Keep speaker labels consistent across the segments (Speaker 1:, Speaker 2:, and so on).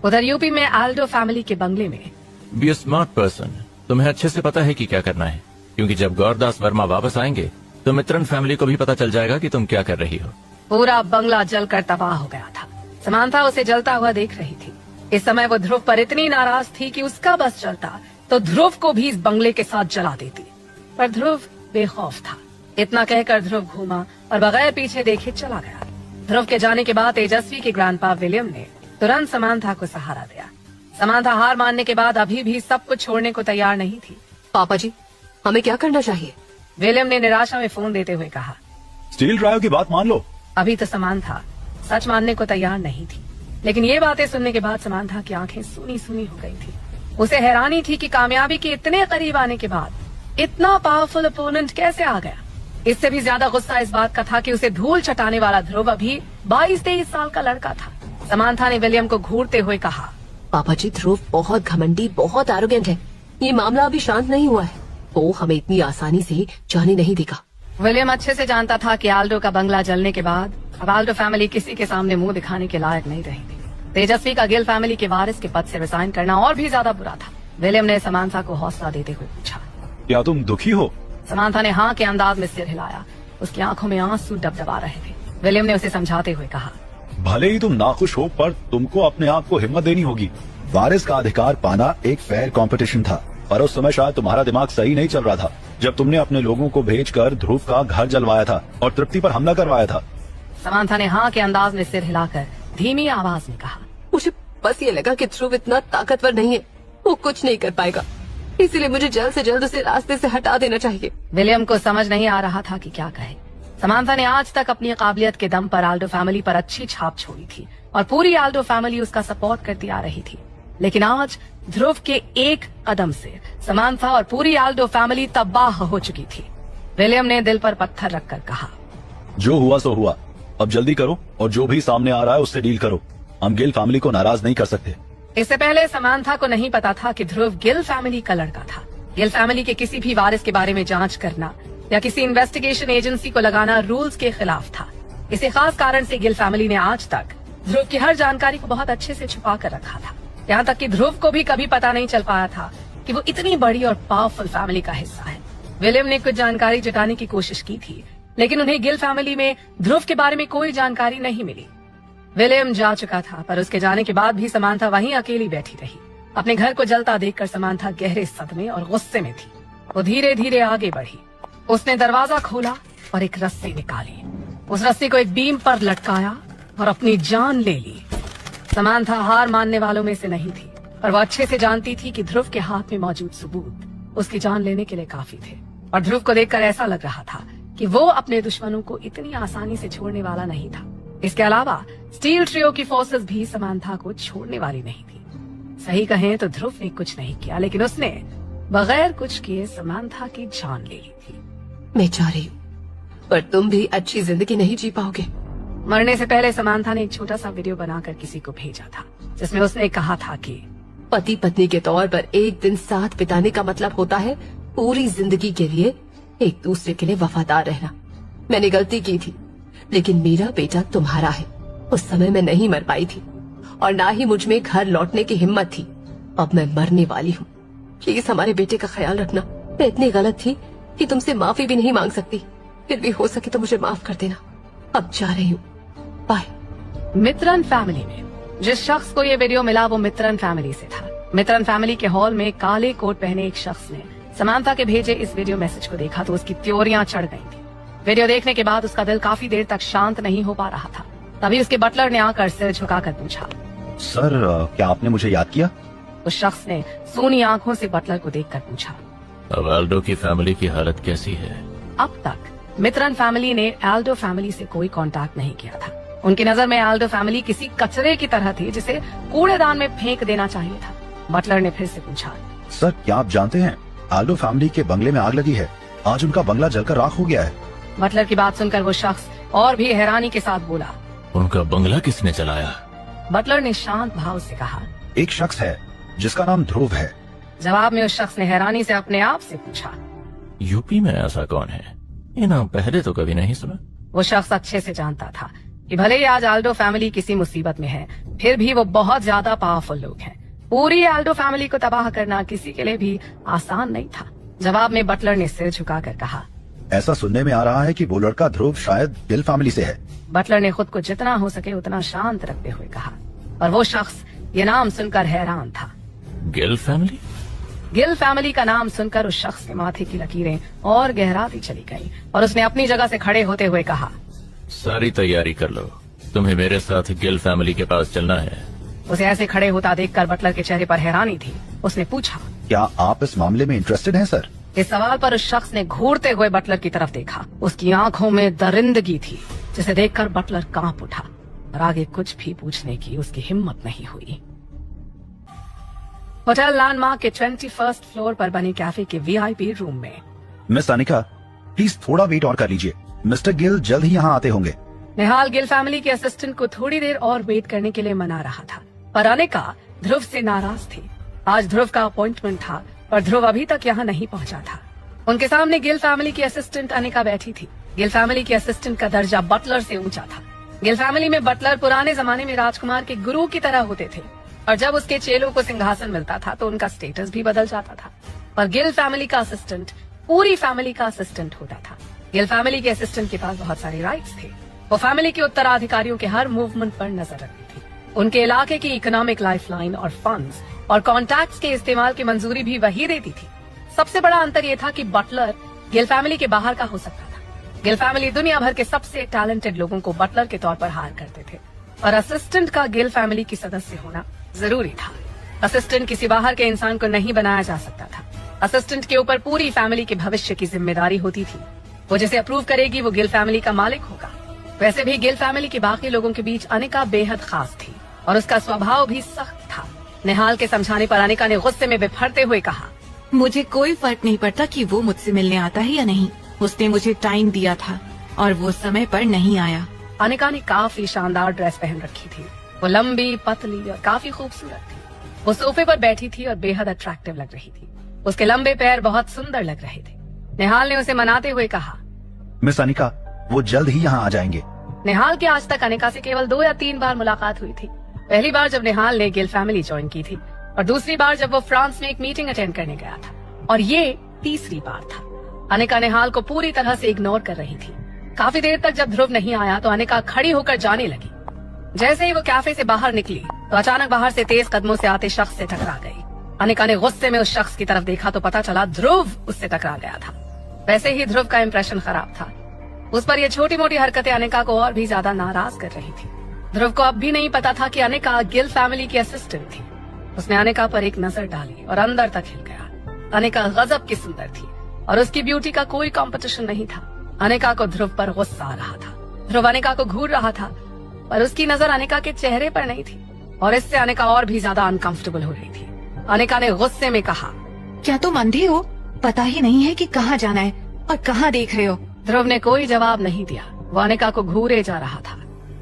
Speaker 1: उधर यूपी में Aldo family के बंगले में।
Speaker 2: बी अ स्मार्ट पर्सन, तुम्हें अच्छे से पता है कि क्या करना है, क्योंकि जब गौरदास वर्मा वापस आएंगे तो मित्रन फैमिली को भी पता चल जाएगा कि तुम क्या कर रही हो।
Speaker 1: पूरा बंगला जलकर तबाह हो गया था। समांथा उसे जलता हुआ देख रही थी। इस समय वो ध्रुव पर इतनी नाराज थी कि उसका बस चलता तो ध्रुव को भी इस बंगले के साथ जला देती, पर ध्रुव बेखौफ था। इतना कहकर ध्रुव घूमा और बगैर पीछे देखे चला गया। ध्रुव के जाने के बाद तेजस्वी के ग्रैंडपा विलियम ने तुरंत समांथा को सहारा दिया। समांथा हार मानने के बाद अभी भी सब कुछ छोड़ने को तैयार नहीं थी।
Speaker 3: पापा जी, हमें क्या करना चाहिए?
Speaker 1: विलियम ने निराशा में फोन देते हुए कहा।
Speaker 4: स्टील ड्राइव की बात मान लो।
Speaker 1: अभी तो समांथा सच मानने को तैयार नहीं थी, लेकिन ये बातें सुनने के बाद समांथा की आंखें सूनी सूनी हो गई थी। उसे हैरानी थी कि कामयाबी के इतने करीब आने के बाद इतना पावरफुल अपोनेंट कैसे आ गया। इससे भी ज्यादा गुस्सा इस बात का था कि उसे धूल चटाने वाला ध्रुव अभी 22-23 साल का लड़का था। समांथा ने विलियम को घूरते हुए कहा,
Speaker 3: पापा जी, ध्रुव बहुत घमंडी, बहुत एरोगेंट है। ये मामला अभी शांत नहीं हुआ है, वो हमें इतनी आसानी से जाने नहीं देगा।
Speaker 1: विलियम अच्छे से जानता था कि आल्डो का बंगला जलने के बाद अब आल्डो फैमिली किसी के सामने मुंह दिखाने के लायक नहीं रही थी। तेजस्वी का गिल फैमिली के वारिस के पद से रिजाइन करना और भी ज्यादा बुरा था। विलियम ने समांथा को हौसला देते हुए पूछा,
Speaker 4: क्या तुम दुखी हो?
Speaker 1: समांथा ने हाँ के अंदाज में सिर हिलाया। उसकी आंखों में आंसू डबडबा रहे थे। विलियम ने उसे समझाते हुए कहा,
Speaker 4: भले ही तुम नाखुश हो, पर तुमको अपने आप को हिम्मत देनी होगी। वारिस का अधिकार पाना एक फेयर कंपटीशन था, पर उस समय शायद तुम्हारा दिमाग सही नहीं चल रहा था जब तुमने अपने लोगों को भेजकर ध्रुव का घर जलवाया था और तृप्ति पर हमला करवाया था।
Speaker 1: समांथा ने हाँ के अंदाज में सिर हिलाकर धीमी आवाज में कहा,
Speaker 3: मुझे बस ये लगा कि ध्रुव इतना ताकतवर नहीं है, वो कुछ नहीं कर पाएगा, इसलिए मुझे जल्द से जल्द उसे रास्ते से हटा देना चाहिए।
Speaker 1: विलियम को समझ नहीं आ रहा था कि क्या कहे। समांथा ने आज तक अपनी काबिलियत के दम पर आल्डो फैमिली पर अच्छी छाप छोड़ी थी और पूरी आल्डो फैमिली उसका सपोर्ट करती आ रही थी, लेकिन आज ध्रुव के एक कदम से समांथा और पूरी आल्डो फैमिली तबाह हो चुकी थी। विलियम ने दिल पर पत्थर रखकर कहा,
Speaker 4: जो हुआ सो हुआ, अब जल्दी करो और जो भी सामने आ रहा है उससे डील करो। हम गिल फैमिली को नाराज नहीं कर सकते।
Speaker 1: इससे पहले समांथा को नहीं पता था कि ध्रुव गिल फैमिली का लड़का था। गिल फैमिली के किसी भी वारिस के बारे में जांच करना या किसी इन्वेस्टिगेशन एजेंसी को लगाना रूल्स के खिलाफ था। इसी खास कारण से गिल फैमिली ने आज तक ध्रुव की हर जानकारी को बहुत अच्छे से छुपा कर रखा था। यहाँ तक कि ध्रुव को भी कभी पता नहीं चल पाया था कि वो इतनी बड़ी और पावरफुल फैमिली का हिस्सा है। विलियम ने कुछ जानकारी जुटाने की कोशिश की थी, लेकिन उन्हें गिल फैमिली में ध्रुव के बारे में कोई जानकारी नहीं मिली। विलियम जा चुका था, पर उसके जाने के बाद भी समांथा वहीं अकेली बैठी रही। अपने घर को जलता देखकर समांथा गहरे सदमे और गुस्से में थी। वो धीरे धीरे आगे बढ़ी। उसने दरवाजा खोला और एक रस्सी निकाली। उस रस्सी को एक बीम पर लटकाया और अपनी जान ले ली। समांथा हार मानने वालों में से नहीं थी, पर वो अच्छे से जानती थी कि ध्रुव के हाथ में मौजूद सबूत उसकी जान लेने के लिए काफी थे। और ध्रुव को देखकर ऐसा लग रहा था कि वो अपने दुश्मनों को इतनी आसानी से छोड़ने वाला नहीं था। इसके अलावा स्टील ट्रियो की फोर्सेस भी समांथा को छोड़ने वाली नहीं थी। सही कहें तो ध्रुव ने कुछ नहीं किया, लेकिन उसने बगैर कुछ किए समांथा की जान ले ली थी।
Speaker 3: मैं जा रही हूँ, पर तुम भी अच्छी जिंदगी नहीं जी पाओगे।
Speaker 1: मरने से पहले समांथा ने एक छोटा सा वीडियो बनाकर किसी को भेजा था, जिसमें उसने कहा था कि
Speaker 3: पति पत्नी के तौर पर एक दिन साथ बिताने का मतलब होता है पूरी जिंदगी के लिए एक दूसरे के लिए वफादार रहना। मैंने गलती की थी, लेकिन मेरा बेटा तुम्हारा है। उस समय मैं नहीं मर पाई थी और ना ही मुझ में घर लौटने की हिम्मत थी। अब मैं मरने वाली हूँ। प्लीज हमारे बेटे का ख्याल रखना। मैं इतनी गलत थी कि तुमसे माफी भी नहीं मांग सकती, फिर भी हो सके तो मुझे माफ कर देना। अब जा रही हूँ, बाय।
Speaker 1: मित्रन फैमिली में जिस शख्स को ये वीडियो मिला वो मित्रन फैमिली से था। मित्रन फैमिली के हॉल में काले कोट पहने एक शख्स ने समांथा के भेजे इस वीडियो मैसेज को देखा तो उसकी त्योरियां चढ़ गई थी। वीडियो देखने के बाद उसका दिल काफी देर तक शांत नहीं हो पा रहा था। तभी उसके बटलर ने आकर सिर झुकाकर पूछा,
Speaker 4: सर क्या आपने मुझे याद किया?
Speaker 1: उस शख्स ने सूनी आंखों से बटलर को देखकर पूछा,
Speaker 2: अब आल्डो की फैमिली की हालत कैसी है?
Speaker 1: अब तक मित्रन फैमिली ने आल्डो फैमिली से कोई कांटेक्ट नहीं किया था। उनकी नजर में आल्डो फैमिली किसी कचरे की तरह थी जिसे कूड़ेदान में फेंक देना चाहिए था। बटलर ने फिर से पूछा,
Speaker 4: सर क्या आप जानते हैं आल्डो फैमिली के बंगले में आग लगी है। आज उनका बंगला जलकर राख हो गया है।
Speaker 1: बटलर की बात सुनकर वो शख्स और भी हैरानी के साथ बोला,
Speaker 2: उनका बंगला किसने जलाया?
Speaker 1: बटलर ने शांत भाव से कहा,
Speaker 4: एक शख्स है जिसका नाम ध्रुव है।
Speaker 1: जवाब में उस शख्स ने हैरानी से अपने आप से पूछा,
Speaker 2: यूपी में ऐसा कौन है? ये नाम पहले तो कभी नहीं सुना।
Speaker 1: वो शख्स अच्छे से जानता था कि भले ही आज आल्डो फैमिली किसी मुसीबत में है, फिर भी वो बहुत ज्यादा पावरफुल लोग हैं। पूरी एल्डो फैमिली को तबाह करना किसी के लिए भी आसान नहीं था। जवाब में बटलर ने सिर झुकाकर कहा।
Speaker 4: ऐसा सुनने में आ रहा है कि वो लड़का ध्रुव शायद गिल फैमिली से है।
Speaker 1: बटलर ने खुद को जितना हो सके उतना शांत रखते हुए कहा, और वो शख्स ये नाम सुनकर हैरान था।
Speaker 2: गिल फैमिली?
Speaker 1: गिल फैमिली का नाम सुनकर उस शख्स के माथे की लकीरें और गहराती चली गई और उसने अपनी जगह से खड़े होते हुए कहा,
Speaker 2: सारी तैयारी कर लो, तुम्हें मेरे साथ गिल फैमिली के पास चलना है।
Speaker 1: उसे ऐसे खड़े होता देखकर बटलर के चेहरे पर हैरानी थी। उसने पूछा,
Speaker 4: क्या आप इस मामले में इंटरेस्टेड हैं सर?
Speaker 1: इस सवाल पर उस शख्स ने घूरते हुए बटलर की तरफ देखा। उसकी आंखों में दरिंदगी थी, जिसे देखकर बटलर कांप उठा और आगे कुछ भी पूछने की उसकी हिम्मत नहीं हुई। होटल लैंडमार्क के 21st फ्लोर पर बने कैफे के VIP रूम में
Speaker 4: मिस अनिका, प्लीज थोड़ा वेट और कर लीजिए, मिस्टर गिल जल्द ही यहाँ आते होंगे।
Speaker 1: निहाल गिल फैमिली के असिस्टेंट को थोड़ी देर और वेट करने के लिए मना रहा था, पर अनिका ध्रुव से नाराज थी। आज ध्रुव का अपॉइंटमेंट था पर ध्रुव अभी तक यहाँ नहीं पहुँचा था। उनके सामने गिल फैमिली की असिस्टेंट अनिका बैठी थी। गिल फैमिली के असिस्टेंट का दर्जा बटलर से ऊंचा था। गिल फैमिली में बटलर पुराने जमाने में राजकुमार के गुरु की तरह होते थे और जब उसके चेलों को सिंहासन मिलता था तो उनका स्टेटस भी बदल जाता था। पर गिल फैमिली का असिस्टेंट पूरी फैमिली का असिस्टेंट होता था। गिल फैमिली के असिस्टेंट के पास बहुत सारे राइट्स थे। वो फैमिली के उत्तराधिकारियों के हर मूवमेंट पर नजर रखती थी। उनके इलाके की इकोनॉमिक लाइफलाइन और फंड्स और कॉन्टैक्ट्स के इस्तेमाल की मंजूरी भी वही देती थी। सबसे बड़ा अंतर ये था कि बटलर गिल फैमिली के बाहर का हो सकता था। गिल फैमिली दुनिया भर के सबसे टैलेंटेड लोगों को बटलर के तौर पर हायर करते थे और असिस्टेंट का गिल फैमिली की सदस्य होना जरूरी था। असिस्टेंट किसी बाहर के इंसान को नहीं बनाया जा सकता था। असिस्टेंट के ऊपर पूरी फैमिली के भविष्य की जिम्मेदारी होती थी। वो जिसे अप्रूव करेगी वो गिल फैमिली का मालिक होगा। वैसे भी गिल फैमिली के बाकी लोगों के बीच अनिका बेहद खास थी और उसका स्वभाव भी सख्त था। निहाल के समझाने पर अनिका ने गुस्से में बिफरते हुए कहा,
Speaker 5: मुझे कोई फर्क नहीं पड़ता कि वो मुझसे मिलने आता है या नहीं। उसने मुझे टाइम दिया था और वो समय पर नहीं आया।
Speaker 1: अनिका ने काफी शानदार ड्रेस पहन रखी थी। वो लंबी, पतली और काफी खूबसूरत थी। वो सोफे पर बैठी थी और बेहद अट्रैक्टिव लग रही थी। उसके लंबे पैर बहुत सुंदर लग रहे थे। निहाल ने उसे मनाते हुए कहा,
Speaker 4: मिस अनिका, वो जल्द ही यहाँ आ जाएंगे।
Speaker 1: निहाल की आज तक अनिका से केवल 2 या 3 बार मुलाकात हुई थी। पहली बार जब निहाल ने गिल फैमिली ज्वाइन की थी और दूसरी बार जब वो फ्रांस में एक मीटिंग अटेंड करने गया था, और ये तीसरी बार था। अनिका निहाल को पूरी तरह से इग्नोर कर रही थी। काफी देर तक जब ध्रुव नहीं आया तो अनिका खड़ी होकर जाने लगी। जैसे ही वो कैफे से बाहर निकली तो अचानक बाहर से तेज कदमों से आते शख्स से टकरा गई। अनिका ने गुस्से में उस शख्स की तरफ देखा तो पता चला ध्रुव उससे टकरा गया था। वैसे ही ध्रुव का इंप्रेशन खराब था। उस पर ये छोटी मोटी हरकतें अनिका को और भी ज्यादा नाराज कर रही थी। ध्रुव को अब भी नहीं पता था कि अनिका गिल फैमिली की असिस्टेंट थी। उसने अनिका पर एक नजर डाली और अंदर तक हिल गया। अनिका गजब की सुंदर थी और उसकी ब्यूटी का कोई कंपटीशन नहीं था। अनिका को ध्रुव पर गुस्सा आ रहा था। ध्रुव अनिका को घूर रहा था पर उसकी नजर अनिका के चेहरे पर नहीं थी और इससे अनिका और भी ज्यादा अनकंफर्टेबल हो रही थी। अनिका ने गुस्से में कहा,
Speaker 5: क्या तुम अंधे हो? पता ही नहीं है कि कहाँ जाना है और कहाँ देख रहे हो?
Speaker 1: ध्रुव ने कोई जवाब नहीं दिया। वो अनिका को घूरे जा रहा था।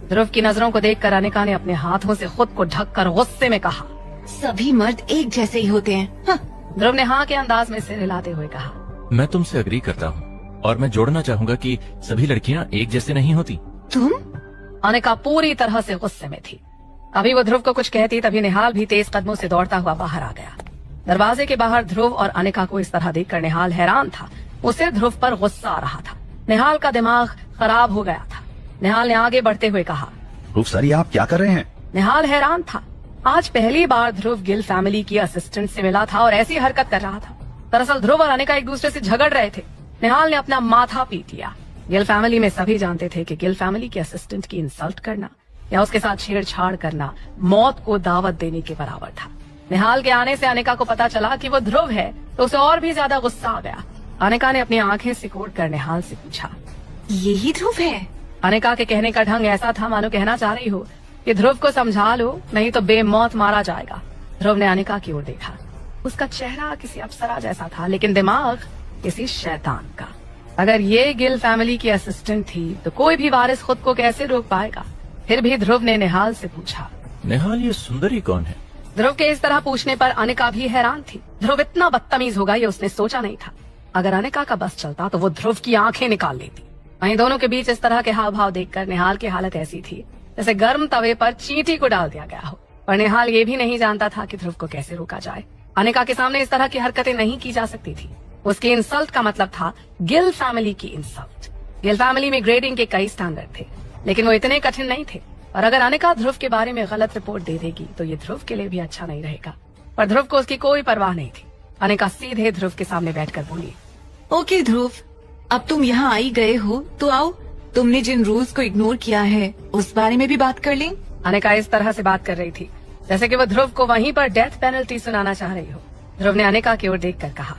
Speaker 1: ध्रुव की नजरों को देखकर अनिका ने अपने हाथों से खुद को ढककर गुस्से में कहा,
Speaker 5: सभी मर्द एक जैसे ही होते हैं। हाँ।
Speaker 1: ध्रुव ने हाँ के अंदाज में सिर हिलाते हुए कहा,
Speaker 2: मैं तुमसे अग्री करता हूँ और मैं जोड़ना चाहूंगा कि सभी लड़कियाँ एक जैसे नहीं होती।
Speaker 5: तुम?
Speaker 1: अनिका पूरी तरह से गुस्से में थी। अभी वो ध्रुव को कुछ कहती तभी निहाल भी तेज कदमों से दौड़ता हुआ बाहर आ गया। दरवाजे के बाहर ध्रुव और अनिका को इस तरह देखकर निहाल हैरान था। उसे ध्रुव पर गुस्सा आ रहा था। निहाल का दिमाग खराब हो गया था। निहाल ने आगे बढ़ते हुए कहा,
Speaker 4: ध्रुव सर, ये आप क्या कर रहे हैं?
Speaker 1: निहाल हैरान था। आज पहली बार ध्रुव गिल फैमिली की असिस्टेंट से मिला था और ऐसी हरकत कर रहा था। दरअसल ध्रुव और अनिका एक दूसरे से झगड़ रहे थे। निहाल ने अपना माथा पीट लिया। गिल फैमिली में सभी जानते थे कि गिल फैमिली के असिस्टेंट की इंसल्ट करना या उसके साथ छेड़छाड़ करना मौत को दावत देने के बराबर था। निहाल के आने से अनिका को पता चला कि वो ध्रुव है तो उसे और भी ज्यादा गुस्सा आ गया। अनिका ने अपनी आंखें सिकोड़ कर निहाल से पूछा,
Speaker 5: यही ध्रुव है?
Speaker 1: अनिका के कहने का ढंग ऐसा था मानो कहना चाह रही हो कि ध्रुव को समझा लो नहीं तो बेमौत मारा जाएगा। ध्रुव ने अनिका की ओर देखा। उसका चेहरा किसी अप्सरा जैसा था लेकिन दिमाग किसी शैतान का। अगर ये गिल फैमिली की असिस्टेंट थी तो कोई भी वारिस खुद को कैसे रोक पाएगा। फिर भी ध्रुव ने निहाल से पूछा,
Speaker 2: निहाल, ये सुंदरी कौन है?
Speaker 1: ध्रुव के इस तरह पूछने पर अनिका भी हैरान थी। ध्रुव इतना बदतमीज होगा ये उसने सोचा नहीं था। अगर अनिका का बस चलता तो वो ध्रुव की आंखें निकाल लेती। वहीं दोनों के बीच इस तरह के हाव भाव देखकर निहाल की हालत ऐसी थी जैसे गर्म तवे पर चींटी को डाल दिया गया हो। पर निहाल ये भी नहीं जानता था कि ध्रुव को कैसे रोका जाए। अनिका के सामने इस तरह की हरकतें नहीं की जा सकती थी। उसकी इंसल्ट का मतलब था गिल फैमिली की इंसल्ट। गिल फैमिली में ग्रेडिंग के कई स्टैंडर्ड थे, लेकिन वो इतने कठिन नहीं थे। और अगर अनिका ध्रुव के बारे में गलत रिपोर्ट दे देगी तो ये ध्रुव के लिए भी अच्छा नहीं रहेगा। पर ध्रुव को उसकी कोई परवाह नहीं थी। अनिका सीधे ध्रुव के सामने बैठकर बोली,
Speaker 5: ओके ध्रुव, अब तुम यहाँ आई गए हो तो आओ, तुमने जिन रूल्स को इग्नोर किया है उस बारे में भी बात कर लें।
Speaker 1: अनिका इस तरह से बात कर रही थी जैसे कि वो ध्रुव को वहीं पर डेथ पेनल्टी सुनाना चाह रही हो। ध्रुव ने अनिका की ओर देखकर कहा,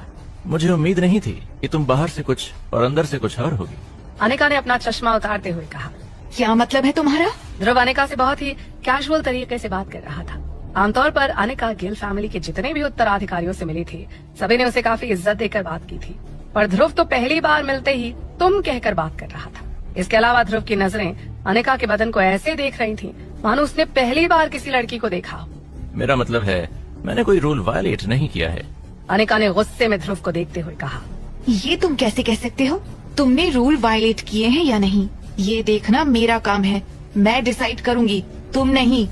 Speaker 2: मुझे उम्मीद नहीं थी कि तुम बाहर से कुछ और अंदर से कुछ और होगी।
Speaker 1: अनिका ने अपना चश्मा उतारते हुए कहा।
Speaker 5: क्या मतलब है तुम्हारा?
Speaker 1: ध्रुव अनिका से बहुत ही कैजुअल तरीके से बात कर रहा था। आमतौर पर अनिका गिल फैमिली के जितने भी उत्तराधिकारियों से मिली थी, सभी ने उसे काफी इज्जत देकर बात की थी। पर ध्रुव तो पहली बार मिलते ही तुम कहकर बात कर रहा था। इसके अलावा ध्रुव की नजरें अनिका के बदन को ऐसे देख रही थीं, मानो उसने पहली बार किसी लड़की को देखा हो।
Speaker 2: मेरा मतलब है मैंने कोई रूल वायलेट नहीं किया है।
Speaker 1: अनिका ने गुस्से में ध्रुव को देखते हुए कहा,
Speaker 5: ये तुम कैसे कह सकते हो? तुमने रूल वायलेट किए हैं या नहीं, ये देखना मेरा काम है। मैं डिसाइड करूंगी, तुम नहीं।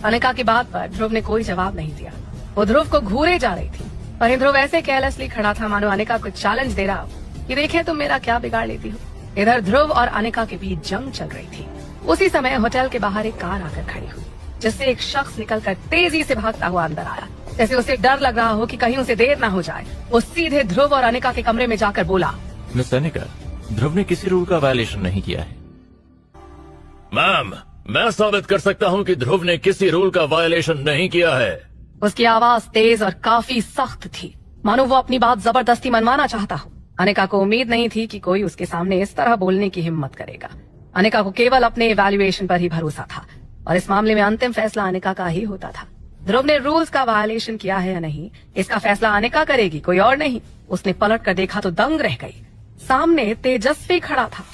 Speaker 1: अनिका की बात पर ध्रुव ने कोई जवाब नहीं दिया। वो ध्रुव को घूरे जा रही थी, पर ध्रुव ऐसे केयरलेसली खड़ा था मानो अनिका को चैलेंज दे रहा हो कि देखे तुम मेरा क्या बिगाड़ लेती हो। इधर ध्रुव और अनिका के बीच जंग चल रही थी। उसी समय होटल के बाहर एक कार आकर खड़ी हुई, जिससे एक शख्स निकलकर तेजी से भागता हुआ अंदर आया। जैसे उसे डर लग रहा हो कि कहीं उसे देर न हो जाए, वो सीधे ध्रुव और अनिका के कमरे में जाकर बोला,
Speaker 2: मिस अनिका, ध्रुव ने किसी रूल का वायलेशन नहीं किया है। मैम, मैं साबित कर सकता हूँ कि ध्रुव ने किसी रूल का वायलेशन नहीं किया है।
Speaker 1: उसकी आवाज तेज और काफी सख्त थी, मानो वो अपनी बात जबरदस्ती मनवाना चाहता हो। अनिका को उम्मीद नहीं थी कि कोई उसके सामने इस तरह बोलने की हिम्मत करेगा। अनिका को केवल अपने इवैल्यूएशन पर ही भरोसा था और इस मामले में अंतिम फैसला अनिका का ही होता था। ध्रुव ने रूल्स का वायलेशन किया है या नहीं, इसका फैसला अनिका करेगी, कोई और नहीं। उसने पलट कर देखा तो दंग रह गई। सामने तेजस्वी खड़ा था।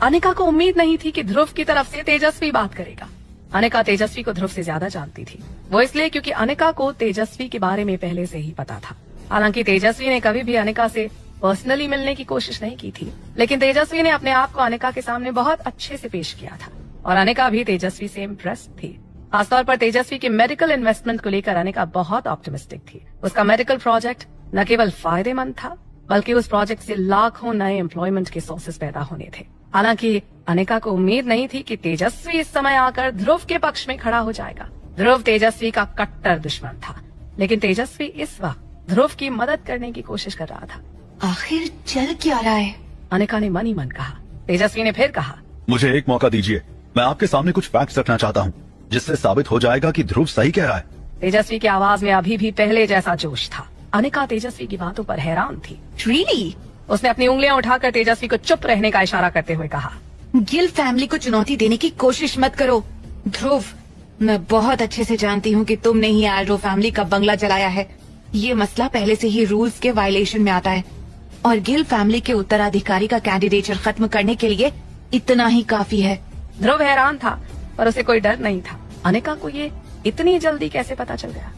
Speaker 1: अनिका को उम्मीद नहीं थी कि ध्रुव की तरफ से तेजस्वी बात करेगा। अनिका तेजस्वी को ध्रुव से ज्यादा जानती थी, वो इसलिए क्योंकि अनिका को तेजस्वी के बारे में पहले से ही पता था। हालांकि तेजस्वी ने कभी भी अनिका से पर्सनली मिलने की कोशिश नहीं की थी, लेकिन तेजस्वी ने अपने आप को अनिका के सामने बहुत अच्छे से पेश किया था और अनिका भी तेजस्वी से इम्प्रेस्ड थी। खासतौर पर तेजस्वी के मेडिकल इन्वेस्टमेंट को लेकर अनिका बहुत ऑप्टिमिस्टिक थी। उसका मेडिकल प्रोजेक्ट न केवल फायदेमंद था, बल्कि उस प्रोजेक्ट से लाखों नए एम्प्लॉयमेंट के सोर्सेज पैदा होने थे। हालांकि अनिका को उम्मीद नहीं थी कि तेजस्वी इस समय आकर ध्रुव के पक्ष में खड़ा हो जाएगा। ध्रुव तेजस्वी का कट्टर दुश्मन था, लेकिन तेजस्वी इस वक्त ध्रुव की मदद करने की कोशिश कर रहा था।
Speaker 5: आखिर चल क्या रहा है?
Speaker 1: अनिका ने मन ही मन कहा। तेजस्वी ने फिर कहा,
Speaker 4: मुझे एक मौका दीजिए, मैं आपके सामने कुछ फैक्ट्स रखना चाहता हूँ जिससे साबित हो जाएगा कि ध्रुव सही कह रहा है।
Speaker 1: तेजस्वी की आवाज में अभी भी पहले जैसा जोश था। अनिका तेजस्वी की बातों पर हैरान थी।
Speaker 5: Really?
Speaker 1: उसने अपनी उंगलियां उठाकर तेजस्वी को चुप रहने का इशारा करते हुए कहा,
Speaker 5: गिल फैमिली को चुनौती देने की कोशिश मत करो। ध्रुव, मैं बहुत अच्छे से जानती हूँ कि तुमने ही एल्ड्रो फैमिली का बंगला जलाया है। ये मसला पहले से ही रूल्स के वायलेशन में आता है और गिल फैमिली के उत्तराधिकारी का कैंडिडेचर खत्म करने के लिए इतना ही काफी है।
Speaker 1: ध्रुव हैरान था, पर उसे कोई डर नहीं था। अनिका को ये इतनी जल्दी कैसे पता चल गया?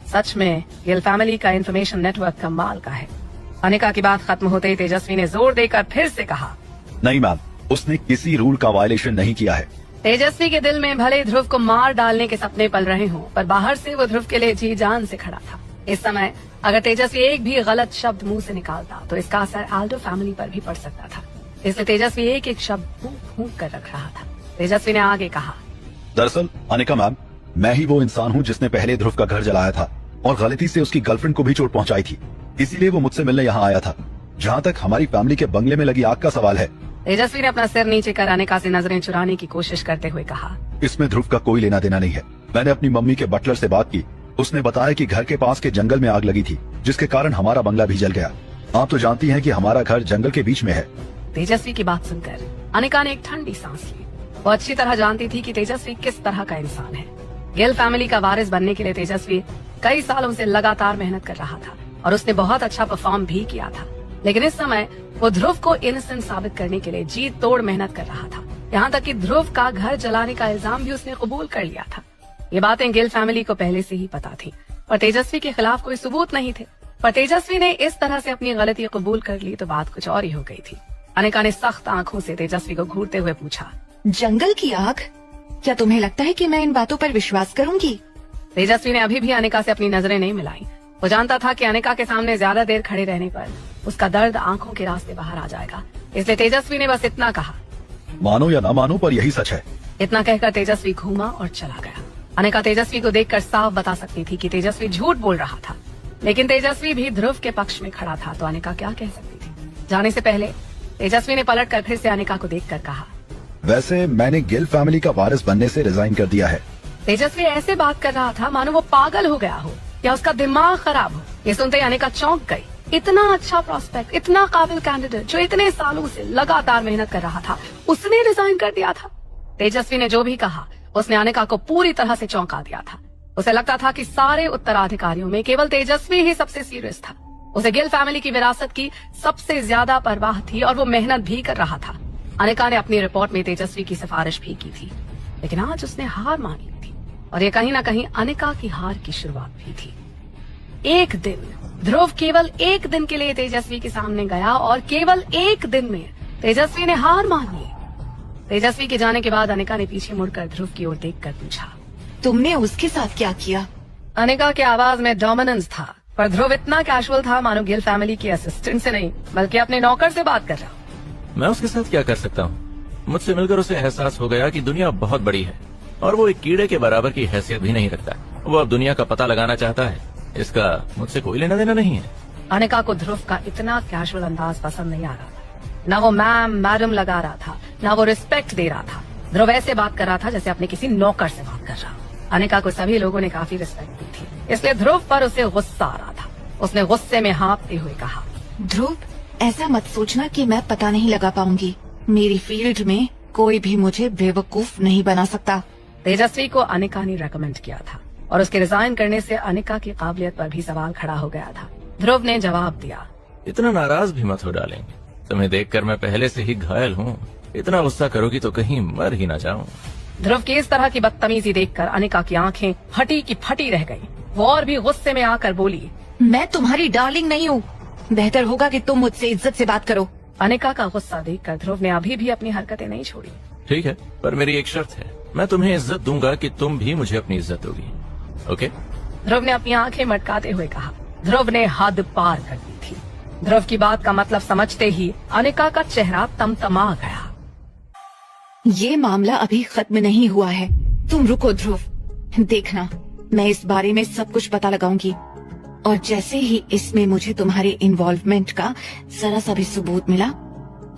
Speaker 1: सच में गिल फैमिली का इंफॉर्मेशन नेटवर्क कमाल का है। अनिका की बात खत्म होते ही तेजस्वी ने जोर देकर फिर से कहा,
Speaker 4: नहीं मैम, उसने किसी रूल का वायलेशन नहीं किया है।
Speaker 1: तेजस्वी के दिल में भले ध्रुव को मार डालने के सपने पल रहे हों, पर बाहर से वो ध्रुव के लिए जी जान से खड़ा था। इस समय अगर तेजस्वी एक भी गलत शब्द मुंह से निकालता तो इसका असर एल्ड्रो फैमिली पर भी पड़ सकता था। इसलिए तेजस्वी एक एक शब्द फूंक फूंक कर रख रहा था। तेजस्वी ने आगे कहा,
Speaker 4: दरअसल अनिका मैम, मैं ही वो इंसान हूँ जिसने पहले ध्रुव का घर जलाया था और गलती से उसकी गर्लफ्रेंड को भी चोट पहुंचाई थी। इसीलिए वो मुझसे मिलने यहाँ आया था। जहाँ तक हमारी फैमिली के बंगले में लगी आग का सवाल है,
Speaker 1: तेजस्वी ने अपना सिर नीचे कर अनिका से नजरें चुराने की कोशिश करते हुए कहा,
Speaker 4: इसमें ध्रुव का कोई लेना देना नहीं है। मैंने अपनी मम्मी के बटलर से बात की, उसने बताया कि घर के पास के जंगल में आग लगी थी, जिसके कारण हमारा बंगला भी जल गया। आप तो जानती हैं कि हमारा घर जंगल के बीच में है।
Speaker 1: तेजस्वी की बात सुनकर अनिका ने एक ठंडी सांस ली। वो अच्छी तरह जानती थी कि तेजस्वी किस तरह का इंसान है। गिल फैमिली का वारिस बनने के लिए तेजस्वी कई सालों से लगातार मेहनत कर रहा था और उसने बहुत अच्छा परफॉर्म भी किया था। लेकिन इस समय वो ध्रुव को इनोसेंट साबित करने के लिए जी तोड़ मेहनत कर रहा था। यहाँ तक कि ध्रुव का घर जलाने का इल्जाम भी उसने कबूल कर लिया था। ये बातें गिल फैमिली को पहले से ही पता थी और तेजस्वी के खिलाफ कोई सबूत नहीं थे। पर तेजस्वी ने इस तरह से अपनी गलती कबूल कर ली तो बात कुछ और ही हो गई थी। अनिका ने सख्त आंखों से तेजस्वी को घूरते हुए पूछा,
Speaker 5: जंगल की आग? क्या तुम्हें लगता है कि मैं इन बातों पर विश्वास करूंगी?
Speaker 1: तेजस्वी ने अभी भी अनिका से अपनी नजरें नहीं मिलाई। वो जानता था कि अनिका के सामने ज्यादा देर खड़े रहने पर उसका दर्द आंखों के रास्ते बाहर आ जाएगा, इसलिए तेजस्वी ने बस इतना कहा।
Speaker 4: मानो या ना मानो पर यही सच है।
Speaker 1: इतना कहकर तेजस्वी घूमा और चला गया। अनिका तेजस्वी को देखकर साफ बता सकती थी कि तेजस्वी झूठ बोल रहा था, लेकिन तेजस्वी भी ध्रुव के पक्ष में खड़ा था, तो अनिका क्या कह सकती थी। जाने से पहले तेजस्वी ने पलटकर फिर से अनिका को देखकर कहा,
Speaker 4: वैसे मैंने गिल फैमिली का वारिस बनने से रिजाइन कर दिया है।
Speaker 1: तेजस्वी ऐसे बात कर रहा था मानो वो पागल हो गया हो या उसका दिमाग खराब हो। ये सुनते ही अनिका चौंक गई। इतना अच्छा प्रोस्पेक्ट, इतना काबिल कैंडिडेट जो इतने सालों से लगातार मेहनत कर रहा था, उसने रिजाइन कर दिया था। तेजस्वी ने जो भी कहा उसने अनिका को पूरी तरह से चौंका दिया था। उसे लगता था कि सारे उत्तराधिकारियों में केवल तेजस्वी ही सबसे सीरियस था। उसे गिल फैमिली की विरासत की सबसे ज्यादा परवाह थी और वो मेहनत भी कर रहा था। अनिका ने अपनी रिपोर्ट में तेजस्वी की सिफारिश भी की थी, लेकिन आज उसने हार मान ली थी और ये कहीं ना कहीं अनिका की हार की शुरुआत भी थी। एक दिन ध्रुव केवल एक दिन के लिए तेजस्वी के सामने गया और केवल एक दिन में तेजस्वी ने हार मान ली। तेजस्वी के जाने के बाद अनिका ने पीछे मुड़कर ध्रुव की ओर देखकर पूछा,
Speaker 5: तुमने उसके साथ क्या किया?
Speaker 1: अनिका के आवाज में डोमिनेंस था, पर ध्रुव इतना कैजुअल था मानो गिल फैमिली के असिस्टेंट से नहीं बल्कि अपने नौकर से बात कर रहा।
Speaker 2: मैं उसके साथ क्या कर सकता हूँ? मुझसे मिलकर उसे एहसास हो गया कि दुनिया बहुत बड़ी है और वो एक कीड़े के बराबर की हैसियत भी नहीं रखता। वो अब दुनिया का पता लगाना चाहता है, इसका मुझसे कोई लेना देना नहीं है।
Speaker 1: अनिका को ध्रुव का इतना कैजुअल अंदाज पसंद नहीं आ रहा था। न वो मैम मैडम लगा रहा था, न वो रिस्पेक्ट दे रहा था। ध्रुव ऐसे बात कर रहा था जैसे अपने किसी नौकर से बात कर रहा। अनिका को सभी लोगों ने काफी रिस्पेक्ट दी थी, इसलिए ध्रुव पर उसे गुस्सा आ रहा था। उसने गुस्से में हाँफते हुए कहा,
Speaker 5: ध्रुव, ऐसा मत सोचना कि मैं पता नहीं लगा पाऊंगी। मेरी फील्ड में कोई भी मुझे बेवकूफ नहीं बना सकता।
Speaker 1: तेजस्वी को अनिका ने रेकमेंड किया था और उसके रिजाइन करने से अनिका की काबिलियत पर भी सवाल खड़ा हो गया था। ध्रुव ने जवाब दिया,
Speaker 2: इतना नाराज भी मत हो डालेंगे। तुम्हें देखकर मैं पहले से ही घायल हूँ। इतना गुस्सा करोगी तो कहीं मर ही ना जाऊं।
Speaker 1: ध्रुव की इस तरह की बदतमीजी देखकर अनिका की आंखें फटी की फटी रह गईं। वो और भी गुस्से में आकर बोली,
Speaker 5: मैं तुम्हारी डार्लिंग नहीं हूँ। बेहतर होगा कि तुम मुझसे इज्जत से बात करो।
Speaker 1: अनिका का गुस्सा देखकर ध्रुव ने अभी भी अपनी हरकतें नहीं छोड़ी।
Speaker 2: ठीक है, पर मेरी एक शर्त है, मैं तुम्हें इज्जत दूंगा कि तुम भी मुझे अपनी इज्जत दोगी। ओके?
Speaker 1: ध्रुव ने अपनी आंखें मटकाते हुए कहा। ध्रुव ने हद पार कर दी थी। ध्रुव की बात का मतलब समझते ही अनिका का चेहरा तमतमा गया।
Speaker 5: ये मामला अभी खत्म नहीं हुआ है। तुम रुको ध्रुव, देखना मैं इस बारे में सब कुछ पता लगाऊंगी और जैसे ही इसमें मुझे तुम्हारे इन्वॉल्वमेंट का जरा सा भी सबूत मिला,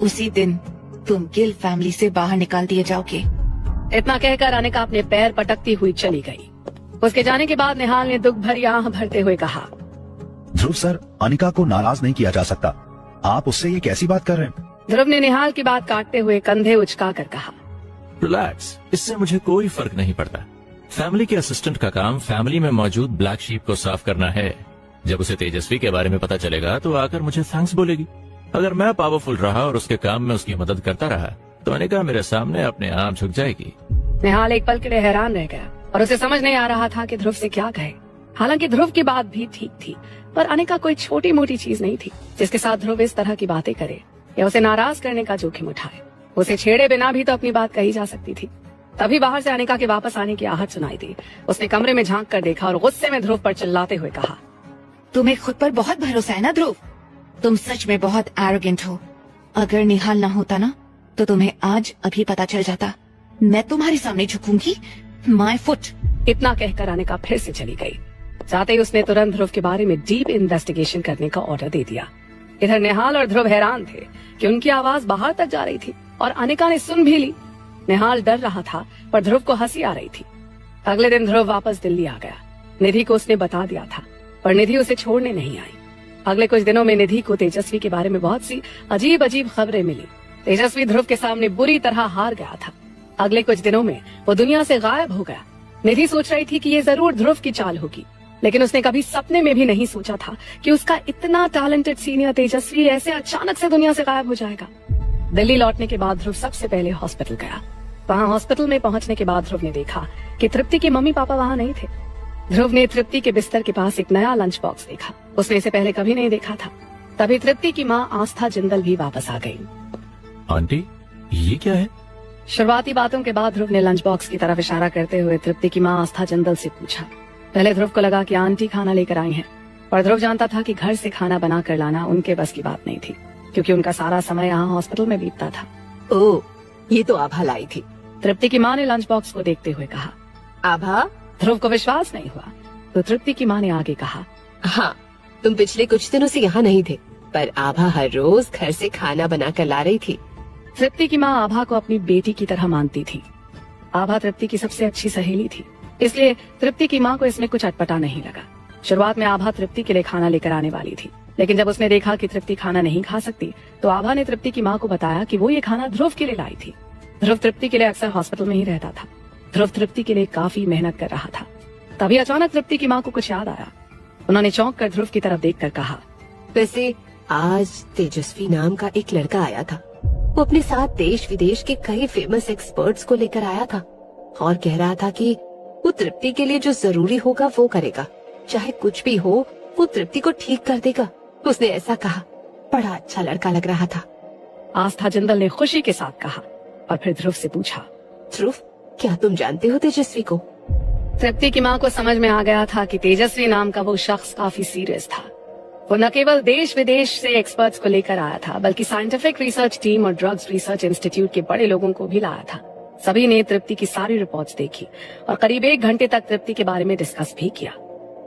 Speaker 5: उसी दिन तुम गिल फैमिली से बाहर निकाल दिए जाओगे।
Speaker 1: इतना कहकर अनिका अपने पैर पटकती हुई चली गई। उसके जाने के बाद निहाल ने दुख भरी आह भरते हुए कहा,
Speaker 4: ध्रुव सर, अनिका को नाराज नहीं किया जा सकता। आप उससे ये कैसी बात कर रहे हैं?
Speaker 1: ध्रुव ने निहाल की बात काटते हुए कंधे उचका कर कहा,
Speaker 2: रिलैक्स, इससे मुझे कोई फर्क नहीं पड़ता। फैमिली के असिस्टेंट का काम फैमिली में मौजूद ब्लैक शीप को साफ करना है। जब उसे तेजस्वी के बारे में पता चलेगा तो आकर मुझे थैंक्स बोलेगी। अगर मैं पावरफुल रहा और उसके काम में उसकी मदद करता रहा तो अनिका मेरे सामने अपने आप झुक जाएगी।
Speaker 1: निहाल एक पल के लिए हैरान रह गया और उसे समझ नहीं आ रहा था कि ध्रुव से क्या कहे। हालांकि ध्रुव की बात भी ठीक थी, पर अनिका कोई छोटी मोटी चीज नहीं थी जिसके साथ ध्रुव इस तरह की बातें करे या उसे नाराज करने का जोखिम उठाए। उसे छेड़े बिना भी तो अपनी बात कही जा सकती थी। तभी बाहर से अनिका के वापस आने की आहट सुनाई दी। उसने कमरे में झांक कर देखा और गुस्से में ध्रुव पर चिल्लाते हुए कहा,
Speaker 5: तुम्हें खुद पर बहुत भरोसा है ना ध्रुव? तुम सच में बहुत एरोगेंट हो। अगर निहाल ना होता ना तो तुम्हें आज अभी पता चल जाता। मैं तुम्हारे सामने झुकूंगी, माय फुट।
Speaker 1: इतना कहकर अनिका फिर से चली गई। जाते ही उसने तुरंत ध्रुव के बारे में डीप इन्वेस्टिगेशन करने का ऑर्डर दे दिया। इधर निहाल और ध्रुव हैरान थे कि उनकी आवाज बाहर तक जा रही थी और अनिका ने सुन भी ली। निहाल डर रहा था पर ध्रुव को हंसी आ रही थी। अगले दिन ध्रुव वापस दिल्ली आ गया। निधि को उसने बता दिया था पर निधि उसे छोड़ने नहीं आई। अगले कुछ दिनों में निधि को तेजस्वी के बारे में बहुत सी अजीब अजीब खबरें मिली। तेजस्वी ध्रुव के सामने बुरी तरह हार गया था। अगले कुछ दिनों में वो दुनिया से गायब हो गया। निधि सोच रही थी कि ये जरूर ध्रुव की चाल होगी, लेकिन उसने कभी सपने में भी नहीं सोचा था कि उसका इतना टैलेंटेड सीनियर तेजस्वी ऐसे अचानक से दुनिया से गायब हो जाएगा। दिल्ली लौटने के बाद ध्रुव सबसे पहले हॉस्पिटल गया। वहाँ हॉस्पिटल में पहुंचने के बाद ध्रुव ने देखा कि तृप्ति के मम्मी पापा वहाँ नहीं थे। ध्रुव ने तृप्ति के बिस्तर के पास एक नया लंच बॉक्स देखा। उसने इसे पहले कभी नहीं देखा था। तभी तृप्ति की माँ आस्था जिंदल भी वापस आ गई।
Speaker 2: आंटी, ये क्या है?
Speaker 1: शुरुआती बातों के बाद ध्रुव ने लंच बॉक्स की तरफ इशारा करते हुए तृप्ति की माँ आस्था जंदल से पूछा। पहले ध्रुव को लगा कि आंटी खाना लेकर आई हैं, पर ध्रुव जानता था कि घर से खाना बना कर लाना उनके बस की बात नहीं थी, क्योंकि उनका सारा समय यहाँ हॉस्पिटल में बीतता था।
Speaker 3: ओह, ये तो आभा लाई थी।
Speaker 1: तृप्ति की माँ ने लंच बॉक्स को देखते हुए कहा।
Speaker 3: आभा?
Speaker 1: ध्रुव को विश्वास नहीं हुआ तो तृप्ति की माँ ने आगे कहा,
Speaker 3: हाँ, तुम पिछले कुछ दिनों से यहाँ नहीं थे, पर आभा हर रोज घर से खाना बना कर ला रही थी।
Speaker 1: तृप्ति की माँ आभा को अपनी बेटी की तरह मानती थी। आभा तृप्ति की सबसे अच्छी सहेली थी, इसलिए तृप्ति की माँ को इसमें कुछ अटपटा नहीं लगा। शुरुआत में आभा तृप्ति के लिए खाना लेकर आने वाली थी, लेकिन जब उसने देखा कि तृप्ति खाना नहीं खा सकती तो आभा ने तृप्ति की माँ को बताया कि वो ये खाना ध्रुव के लिए लाई थी। ध्रुव तृप्ति के लिए अक्सर हॉस्पिटल में ही रहता था। ध्रुव तृप्ति के लिए काफी मेहनत कर रहा था। तभी अचानक तृप्ति की माँ को कुछ याद आया। उन्होंने चौंक कर ध्रुव की तरफ देखकर कहा,
Speaker 3: वैसे आज तेजस्वी नाम का एक लड़का आया था। वो अपने साथ देश विदेश के कई फेमस एक्सपर्ट्स को लेकर आया था और कह रहा था कि वो तृप्ति के लिए जो जरूरी होगा वो करेगा, चाहे कुछ भी हो वो तृप्ति को ठीक कर देगा। उसने ऐसा कहा। बड़ा अच्छा लड़का लग रहा था।
Speaker 1: आस्था जिंदल ने खुशी के साथ कहा और फिर ध्रुव से पूछा,
Speaker 3: ध्रुव, क्या तुम जानते हो तेजस्वी को?
Speaker 1: तृप्ति की माँ को समझ में आ गया था कि तेजस्वी नाम का वो शख्स काफी सीरियस था। वो न केवल देश विदेश से एक्सपर्ट्स को लेकर आया था, बल्कि साइंटिफिक रिसर्च टीम और ड्रग्स रिसर्च इंस्टीट्यूट के बड़े लोगों को भी लाया था। सभी ने तृप्ति की सारी रिपोर्ट्स देखी और करीब 1 घंटे तक तृप्ति के बारे में डिस्कस भी किया।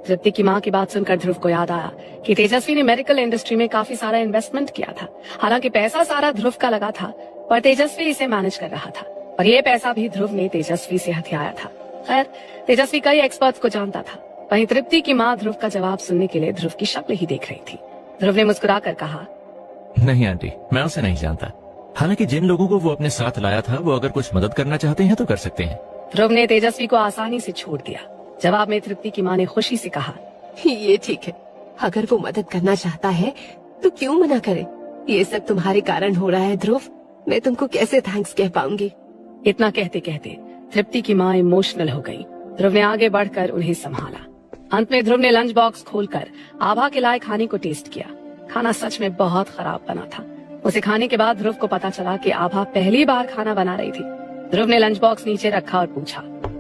Speaker 1: तृप्ति की माँ की बात सुनकर ध्रुव को याद आया कि तेजस्वी ने मेडिकल इंडस्ट्री में काफी सारा इन्वेस्टमेंट किया था। हालांकि पैसा सारा ध्रुव का लगा था, पर तेजस्वी इसे मैनेज कर रहा था और ये पैसा भी ध्रुव ने तेजस्वी से हथियाया था। खैर, तेजस्वी कई एक्सपर्ट्स को जानता था। वहीं तृप्ति की माँ ध्रुव का जवाब सुनने के लिए ध्रुव की शक्ल ही देख रही थी। ध्रुव ने मुस्कुराकर कहा,
Speaker 2: नहीं आंटी, मैं उसे नहीं जानता। हालांकि जिन लोगों को वो अपने साथ लाया था वो अगर कुछ मदद करना चाहते हैं तो कर सकते हैं।
Speaker 1: ध्रुव ने तेजस्वी को आसानी से छोड़ दिया। जवाब में तृप्ति की माँ ने खुशी से कहा,
Speaker 3: ये ठीक है, अगर वो मदद करना चाहता है तो क्यों मना करे। ये सब तुम्हारे कारण हो रहा है ध्रुव, मैं तुमको कैसे थैंक्स कह पाऊंगी।
Speaker 1: इतना कहते कहते तृप्ति की माँ इमोशनल हो गई। ध्रुव ने आगे बढ़कर उन्हें संभाला। अंत में ध्रुव ने लंच बॉक्स खोलकर आभा के लाए खाने को टेस्ट किया। खाना सच में बहुत खराब बना था। उसे खाने के बाद ध्रुव को पता चला कि आभा पहली बार खाना बना रही थी। ध्रुव ने लंच बॉक्स नीचे रखा और पूछा,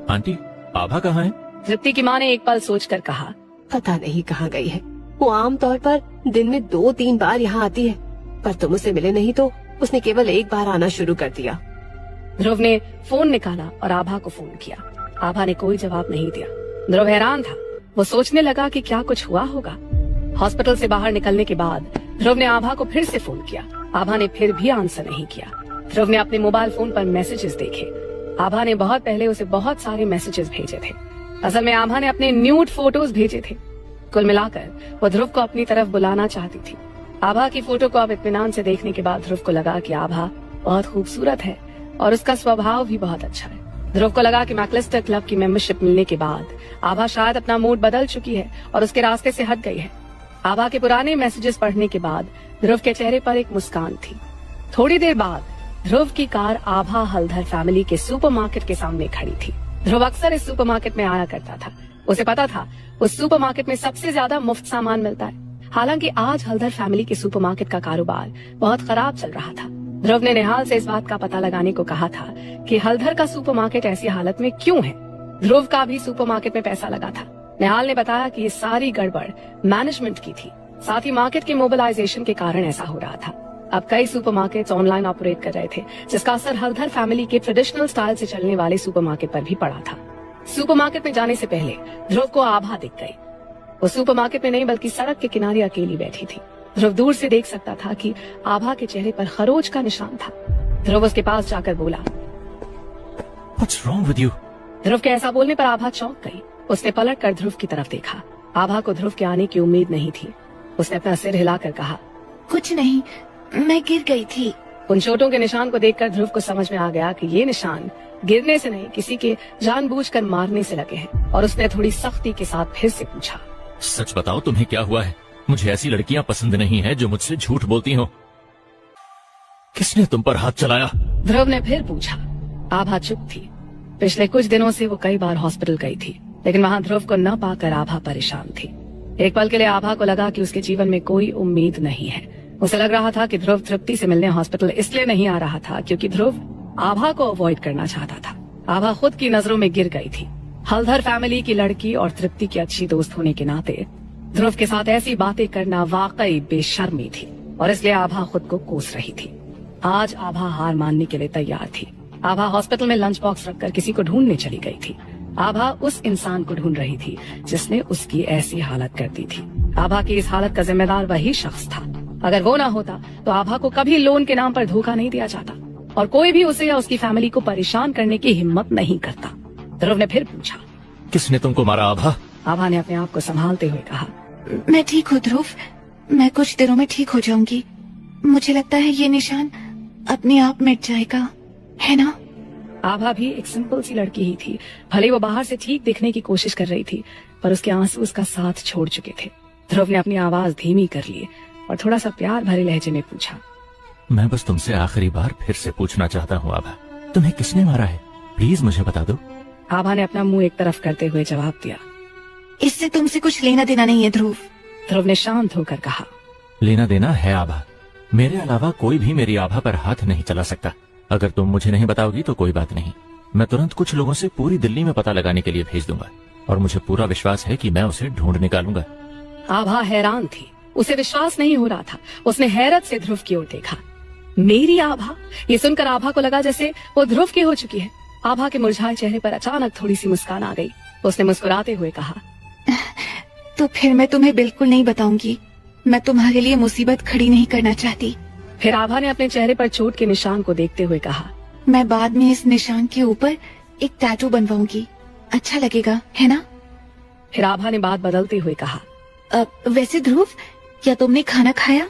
Speaker 2: आंटी, आभा कहाँ है?
Speaker 1: तृप्ति की माँ ने एक पल सोचकर कहा,
Speaker 3: पता नहीं कहाँ गई है। वो आमतौर पर दिन में 2-3 बार यहाँ आती है, पर तुम उसे मिले नहीं तो उसने केवल 1 बार आना शुरू कर दिया।
Speaker 1: ध्रुव ने फोन निकाला और आभा को फोन किया। आभा ने कोई जवाब नहीं दिया। ध्रुव हैरान था। वो सोचने लगा कि क्या कुछ हुआ होगा। हॉस्पिटल से बाहर निकलने के बाद ध्रुव ने आभा को फिर से फोन किया। आभा ने फिर भी आंसर नहीं किया। ध्रुव ने अपने मोबाइल फोन पर मैसेजेस देखे। आभा ने बहुत पहले उसे बहुत सारे मैसेजेस भेजे थे। असल में आभा ने अपने न्यूड फोटोज भेजे थे। कुल मिलाकर वो ध्रुव को अपनी तरफ बुलाना चाहती थी। आभा की फोटो को अब इत्मीनान से देखने के बाद ध्रुव को लगा कि आभा बहुत खूबसूरत है और उसका स्वभाव भी बहुत अच्छा है। ध्रुव को लगा कि मैकलिस्टर क्लब की मेंबरशिप मिलने के बाद आभा शायद अपना मूड बदल चुकी है और उसके रास्ते से हट गई है। आभा के पुराने मैसेजेस पढ़ने के बाद ध्रुव के चेहरे पर एक मुस्कान थी। थोड़ी देर बाद ध्रुव की कार आभा हल्दर फैमिली के सुपरमार्केट के सामने खड़ी थी। ध्रुव अक्सर इस सुपरमार्केट में आया करता था। उसे पता था उस सुपरमार्केट में सबसे ज्यादा मुफ्त सामान मिलता है। हालांकि आज हल्दर फैमिली के सुपरमार्केट का कारोबार बहुत खराब चल रहा था। ध्रुव ने निहाल से इस बात का पता लगाने को कहा था कि हल्दर का सुपरमार्केट ऐसी हालत में क्यों है। ध्रुव का भी सुपरमार्केट में पैसा लगा था। निहाल ने बताया कि ये सारी गड़बड़ मैनेजमेंट की थी। साथ ही मार्केट के मोबिलाइजेशन के कारण ऐसा हो रहा था। अब कई सुपरमार्केट्स ऑनलाइन ऑपरेट कर रहे थे, जिसका असर हल्दर फैमिली के ट्रेडिशनल स्टाइल से चलने वाले सुपरमार्केट पर भी पड़ा था। सुपरमार्केट में जाने से पहले ध्रुव को आभा दिख गई। वो सुपरमार्केट में नहीं बल्कि सड़क के किनारे अकेली बैठी थी। ध्रुव दूर से देख सकता था कि आभा के चेहरे पर खरोच का निशान था। ध्रुव उसके पास जाकर बोला,
Speaker 2: What's wrong with you?
Speaker 1: ध्रुव के ऐसा बोलने पर आभा चौंक गई। उसने पलट कर ध्रुव की तरफ देखा। आभा को ध्रुव के आने की उम्मीद नहीं थी। उसने अपना सिर हिलाकर कहा,
Speaker 5: कुछ नहीं, मैं गिर गई थी।
Speaker 1: उन चोटों के निशान को देखकर ध्रुव को समझ में आ गया कि ये निशान गिरने से नहीं, किसी के जानबूझकर मारने से लगे हैं। और उसने थोड़ी सख्ती के साथ फिर से पूछा,
Speaker 2: सच बताओ, तुम्हें क्या हुआ है? मुझे ऐसी लड़कियां पसंद नहीं है जो मुझसे झूठ बोलती हो। किसने तुम पर हाथ चलाया?
Speaker 1: ध्रुव ने फिर पूछा। आभा चुप थी। पिछले कुछ दिनों से वो कई बार हॉस्पिटल गई थी, लेकिन वहाँ ध्रुव को न पाकर आभा परेशान थी। एक पल के लिए आभा को लगा कि उसके जीवन में कोई उम्मीद नहीं है। उसे लग रहा था कि ध्रुव तृप्ति से मिलने हॉस्पिटल इसलिए नहीं आ रहा था क्योंकि ध्रुव आभा को अवॉइड करना चाहता था। आभा खुद की नजरों में गिर गई थी। हल्दर फैमिली की लड़की और तृप्ति की अच्छी दोस्त होने के नाते ध्रुव के साथ ऐसी बातें करना वाकई बेशर्मी थी और इसलिए आभा खुद को कोस रही थी। आज आभा हार मानने के लिए तैयार थी। आभा हॉस्पिटल में लंच बॉक्स रखकर किसी को ढूंढने चली गई थी। आभा उस इंसान को ढूंढ रही थी जिसने उसकी ऐसी हालत कर दी थी। आभा की इस हालत का जिम्मेदार वही शख्स था। अगर वो ना होता तो आभा को कभी लोन के नाम पर धोखा नहीं दिया जाता और कोई भी उसे या उसकी फैमिली को परेशान करने की हिम्मत नहीं करता। ध्रुव ने फिर पूछा,
Speaker 2: किसने तुमको मारा आभा?
Speaker 1: आभा ने अपने आप को संभालते हुए कहा,
Speaker 5: मैं ठीक हूँ ध्रुव, मैं कुछ दिनों में ठीक हो जाऊंगी। मुझे लगता है ये निशान अपने आप मिट जाएगा, है ना?
Speaker 1: आभा भी एक सिंपल सी लड़की ही थी। भले वो बाहर से ठीक दिखने की कोशिश कर रही थी पर उसके आंसू उसका साथ छोड़ चुके थे। ध्रुव ने अपनी आवाज धीमी कर ली और थोड़ा सा प्यार भरे लहजे में पूछा,
Speaker 2: मैं बस तुमसे आखिरी बार फिर से पूछना चाहता हूँ आभा, तुम्हें किसने मारा है? प्लीज मुझे बता दो।
Speaker 1: आभा ने अपना मुंह एक तरफ करते हुए जवाब दिया,
Speaker 5: इससे तुमसे कुछ लेना देना नहीं है ध्रुव।
Speaker 1: ध्रुव ने शांत होकर कहा,
Speaker 2: लेना देना है आभा, मेरे अलावा कोई भी मेरी आभा पर हाथ नहीं चला सकता। अगर तुम मुझे नहीं बताओगी तो कोई बात नहीं, मैं तुरंत कुछ लोगों से पूरी दिल्ली में पता लगाने के लिए भेज दूंगा और मुझे पूरा विश्वास है कि मैं उसे ढूंढ निकालूंगा।
Speaker 1: आभा हैरान थी, उसे विश्वास नहीं हो रहा था। उसने हैरत से ध्रुव की ओर देखा। मेरी आभा? ये सुनकर आभा को लगा जैसे वो ध्रुव की हो चुकी है। आभा के मुरझाए चेहरे पर अचानक थोड़ी सी मुस्कान आ गई। उसने मुस्कुराते हुए कहा,
Speaker 5: तो फिर मैं तुम्हें बिल्कुल नहीं बताऊंगी। मैं तुम्हारे लिए मुसीबत खड़ी नहीं करना चाहती।
Speaker 1: फिर आभा ने अपने चेहरे पर चोट के निशान को देखते हुए कहा,
Speaker 5: मैं बाद में इस निशान के ऊपर एक टैटू बनवाऊंगी, अच्छा लगेगा, है ना?
Speaker 1: फिर आभा ने बात बदलते हुए कहा,
Speaker 5: वैसे ध्रुव, क्या तुमने खाना खाया?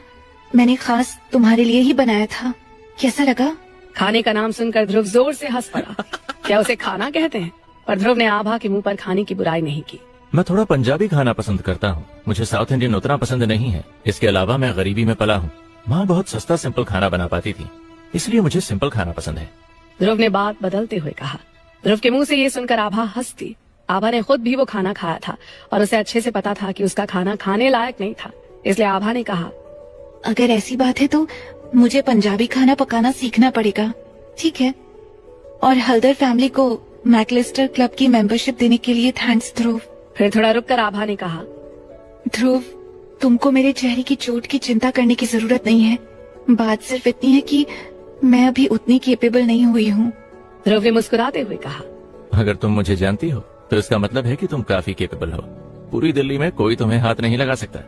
Speaker 5: मैंने खास तुम्हारे लिए ही बनाया था, कैसा लगा?
Speaker 1: खाने का नाम सुनकर ध्रुव जोर से हंस पड़ा। क्या उसे खाना कहते हैं? पर ध्रुव ने आभा के मुंह पर खाने की बुराई नहीं की।
Speaker 2: मैं थोड़ा पंजाबी खाना पसंद करता हूँ, मुझे साउथ इंडियन उतना पसंद नहीं है। इसके अलावा मैं गरीबी में पला हूँ, माँ बहुत सस्ता सिंपल खाना बना पाती थी, इसलिए मुझे सिंपल खाना पसंद है।
Speaker 1: ध्रुव ने बात बदलते हुए कहा। ध्रुव के मुंह से ये सुनकर आभा हंसती। आभा ने खुद भी वो खाना खाया था और उसे अच्छे से पता था कि उसका खाना खाने लायक नहीं था, इसलिए आभा ने कहा,
Speaker 5: अगर ऐसी बात है तो मुझे पंजाबी खाना पकाना सीखना पड़ेगा, ठीक है? और हल्दर फैमिली को मैकलिस्टर क्लब की मेंबरशिप देने के लिए थैंक्स ध्रुव।
Speaker 1: फिर थोड़ा रुककर आभा ने कहा,
Speaker 5: ध्रुव, तुमको मेरे चेहरे की चोट की चिंता करने की जरूरत नहीं है। बात सिर्फ इतनी है कि मैं अभी उतनी केपेबल नहीं हुई हूँ।
Speaker 1: ध्रुव ने मुस्कुराते हुए कहा,
Speaker 2: अगर तुम मुझे जानती हो तो इसका मतलब है कि तुम काफी केपेबल हो। पूरी दिल्ली में कोई तुम्हें हाथ नहीं लगा सकता।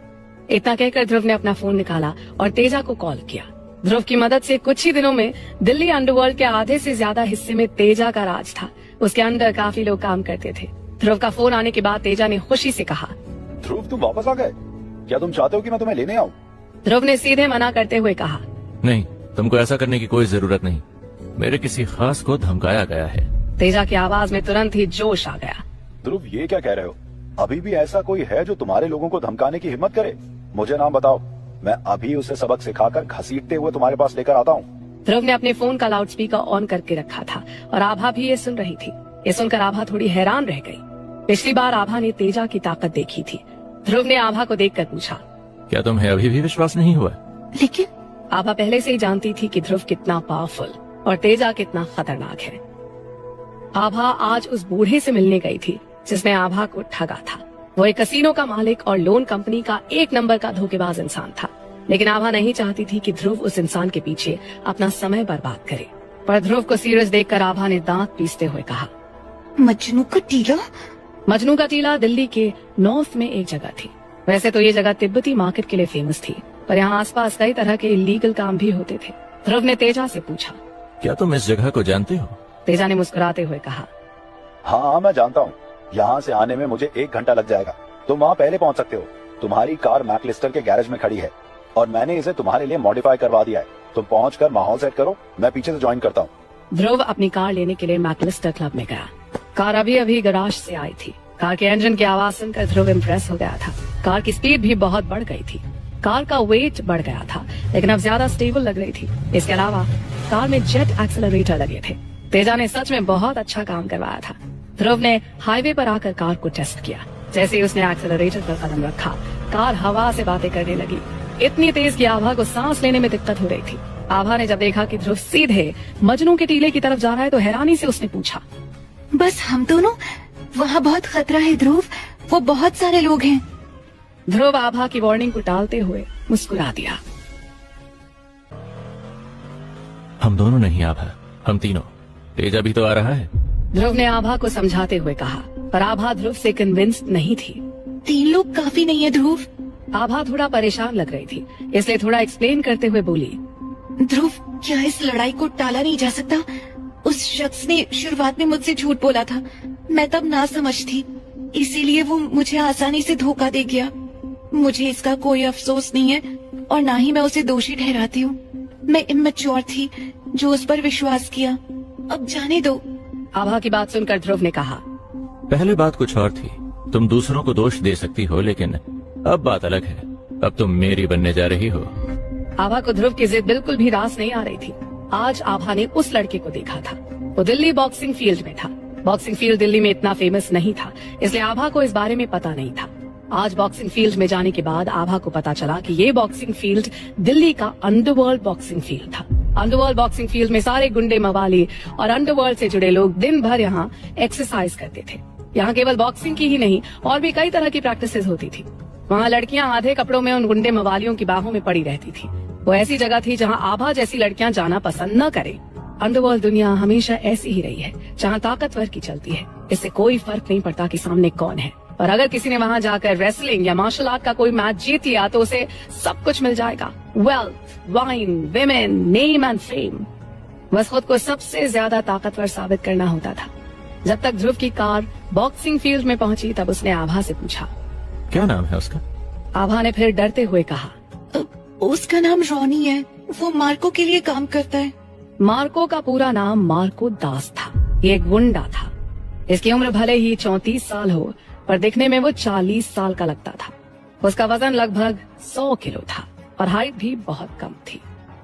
Speaker 1: इतना कहकर ध्रुव ने अपना फोन निकाला और तेजा को कॉल किया। ध्रुव की मदद से कुछ ही दिनों में दिल्ली अंडरवर्ल्ड के आधे से ज्यादा हिस्से में तेजा का राज था। उसके अंदर काफी लोग काम करते थे। ध्रुव का फोन आने के बाद तेजा ने खुशी से कहा,
Speaker 4: ध्रुव तुम वापस आ गए? क्या तुम चाहते हो कि मैं तुम्हें लेने आऊं?
Speaker 1: ध्रुव ने सीधे मना करते हुए कहा,
Speaker 2: नहीं, तुमको ऐसा करने की कोई जरूरत नहीं, मेरे किसी खास को धमकाया गया है।
Speaker 1: तेजा की आवाज में तुरंत ही जोश आ गया।
Speaker 4: ध्रुव ये क्या कह रहे हो? अभी भी ऐसा कोई है जो तुम्हारे लोगों को धमकाने की हिम्मत करे? मुझे नाम बताओ, मैं अभी उसे सबक सिखाकर घसीटते हुए तुम्हारे पास लेकर आता हूँ।
Speaker 1: ध्रुव ने अपने फोन का लाउडस्पीकर ऑन करके रखा था और आभा भी ये सुन रही थी। ये सुनकर आभा थोड़ी हैरान रह गई। पिछली बार आभा ने तेजा की ताकत देखी थी। ध्रुव ने आभा को देखकर पूछा,
Speaker 2: क्या तुम्हें अभी भी विश्वास नहीं हुआ?
Speaker 5: लेकिन
Speaker 1: आभा पहले से ही जानती थी कि ध्रुव कितना पावरफुल और तेजा कितना खतरनाक है। आभा आज उस बूढ़े से मिलने गई थी जिसने आभा को ठगा था। वो एक कसीनो का मालिक और लोन कंपनी का एक नंबर का धोखेबाज इंसान था। लेकिन आभा नहीं चाहती थी कि ध्रुव उस इंसान के पीछे अपना समय बर्बाद करे। पर ध्रुव को सीरियस देखकर आभा ने दांत पीसते हुए कहा,
Speaker 5: मजनू का टीला?
Speaker 1: मजनू का टीला दिल्ली के नॉर्थ में एक जगह थी। वैसे तो ये जगह तिब्बती मार्केट के लिए फेमस थी, पर यहाँ आसपास कई तरह के इलीगल काम भी होते थे। ध्रुव ने तेजा से पूछा,
Speaker 2: क्या तुम इस जगह को जानते हो?
Speaker 1: तेजा ने मुस्कुराते हुए कहा,
Speaker 4: हाँ मैं जानता हूँ। यहाँ से आने में मुझे 1 घंटा लग जाएगा। तुम वहाँ पहले पहुँच सकते हो। तुम्हारी कार मैकलिस्टर के गैरेज में खड़ी है और मैंने इसे तुम्हारे लिए मॉडिफाई करवा दिया है। तुम पहुँचकर माहौल सेट करो, मैं पीछे से ज्वाइन करता हूँ।
Speaker 1: ध्रुव अपनी कार लेने के लिए मैकलिस्टर क्लब में गया। कार अभी अभी गैराज से आई थी। कार के इंजन की आवाज सुनकर ध्रुव इम्प्रेस हो गया था। कार की स्पीड भी बहुत बढ़ गई थी। कार का वेट बढ़ गया था, लेकिन अब ज्यादा स्टेबल लग रही थी। इसके अलावा कार में जेट एक्सेलरेटर लगे थे। तेजा ने सच में बहुत अच्छा काम करवाया था। ध्रुव ने हाईवे पर आकर कार को टेस्ट किया। जैसे ही उसने एक्सेलरेटर पर कदम रखा, कार हवा से बातें करने लगी। इतनी तेज कि आभा को सांस लेने में दिक्कत हो रही थी। आभा ने जब देखा कि ध्रुव सीधे मजनू के टीले की तरफ जा रहा है तो हैरानी से उसने पूछा,
Speaker 5: बस हम दोनों? वहाँ बहुत खतरा है ध्रुव, वो बहुत सारे लोग हैं।
Speaker 1: ध्रुव आभा की वार्निंग को टालते हुए मुस्कुरा दिया।
Speaker 2: हम दोनों नहीं आभा, हम तीनों। तेजा भी तो आ रहा है।
Speaker 1: ध्रुव ने आभा को समझाते हुए कहा, पर आभा ध्रुव से कन्विंस्ड नहीं थी।
Speaker 5: 3 लोग काफी नहीं है ध्रुव।
Speaker 1: आभा थोड़ा परेशान लग रही थी, इसलिए थोड़ा एक्सप्लेन करते हुए बोली,
Speaker 5: ध्रुव, क्या इस लड़ाई को टाला नहीं जा सकता? उस शख्स ने शुरुआत में मुझसे झूठ बोला था, मैं तब ना समझ थी, इसीलिए वो मुझे आसानी से धोखा दे गया। मुझे इसका कोई अफसोस नहीं है और ना ही मैं उसे दोषी ठहराती हूँ। मैं इमैच्योर थी जो उस पर विश्वास किया, अब जाने दो।
Speaker 1: आभा की बात सुनकर ध्रुव ने कहा,
Speaker 2: पहले बात कुछ और थी। तुम दूसरों को दोष दे सकती हो, लेकिन अब बात अलग है। अब तुम मेरी बनने जा रही हो।
Speaker 1: आभा को ध्रुव की जिद बिल्कुल भी रास नहीं आ रही थी। आज आभा ने उस लड़के को देखा था, वो दिल्ली बॉक्सिंग फील्ड में था। बॉक्सिंग फील्ड दिल्ली में इतना फेमस नहीं था, इसलिए आभा को इस बारे में पता नहीं था। आज बॉक्सिंग फील्ड में जाने के बाद आभा को पता चला कि ये बॉक्सिंग फील्ड दिल्ली का अंडरवर्ल्ड बॉक्सिंग फील्ड था। अंडरवर्ल्ड बॉक्सिंग फील्ड में सारे गुंडे मवाली और अंडरवर्ल्ड से जुड़े लोग दिन भर यहाँ एक्सरसाइज करते थे। यहाँ केवल बॉक्सिंग की ही नहीं और भी कई तरह की प्रैक्टिसेस होती थी। वहाँ लड़कियां आधे कपड़ों में उन गुंडे मवालियों की बाहों में पड़ी रहती थी। वो ऐसी जगह थी जहाँ आभा जैसी लड़कियां जाना पसंद न करे। अंडरवर्ल्ड दुनिया हमेशा ऐसी ही रही है, जहाँ ताकतवर की चलती है। इससे कोई फर्क नहीं पड़ता कि सामने कौन है, और अगर किसी ने वहाँ जाकर रेसलिंग या मार्शल आर्ट का कोई मैच जीत लिया तो उसे सब कुछ मिल जाएगा, wealth, wine, women, name and fame. बस खुद को सबसे ज्यादा ताकतवर साबित करना होता था। जब तक ध्रुव की कार बॉक्सिंग फील्ड में पहुंची तब उसने आभा से पूछा,
Speaker 2: क्या नाम है उसका?
Speaker 1: आभा ने फिर डरते हुए कहा,
Speaker 5: उसका नाम रॉनी है, वो मार्को के लिए काम करता है।
Speaker 1: मार्को का पूरा नाम मार्को दास था। ये एक गुंडा था। इसकी उम्र भले ही 34 साल हो, पर दिखने में वो 40 साल का लगता था। उसका वजन लगभग 100 किलो था और हाइट भी बहुत कम थी।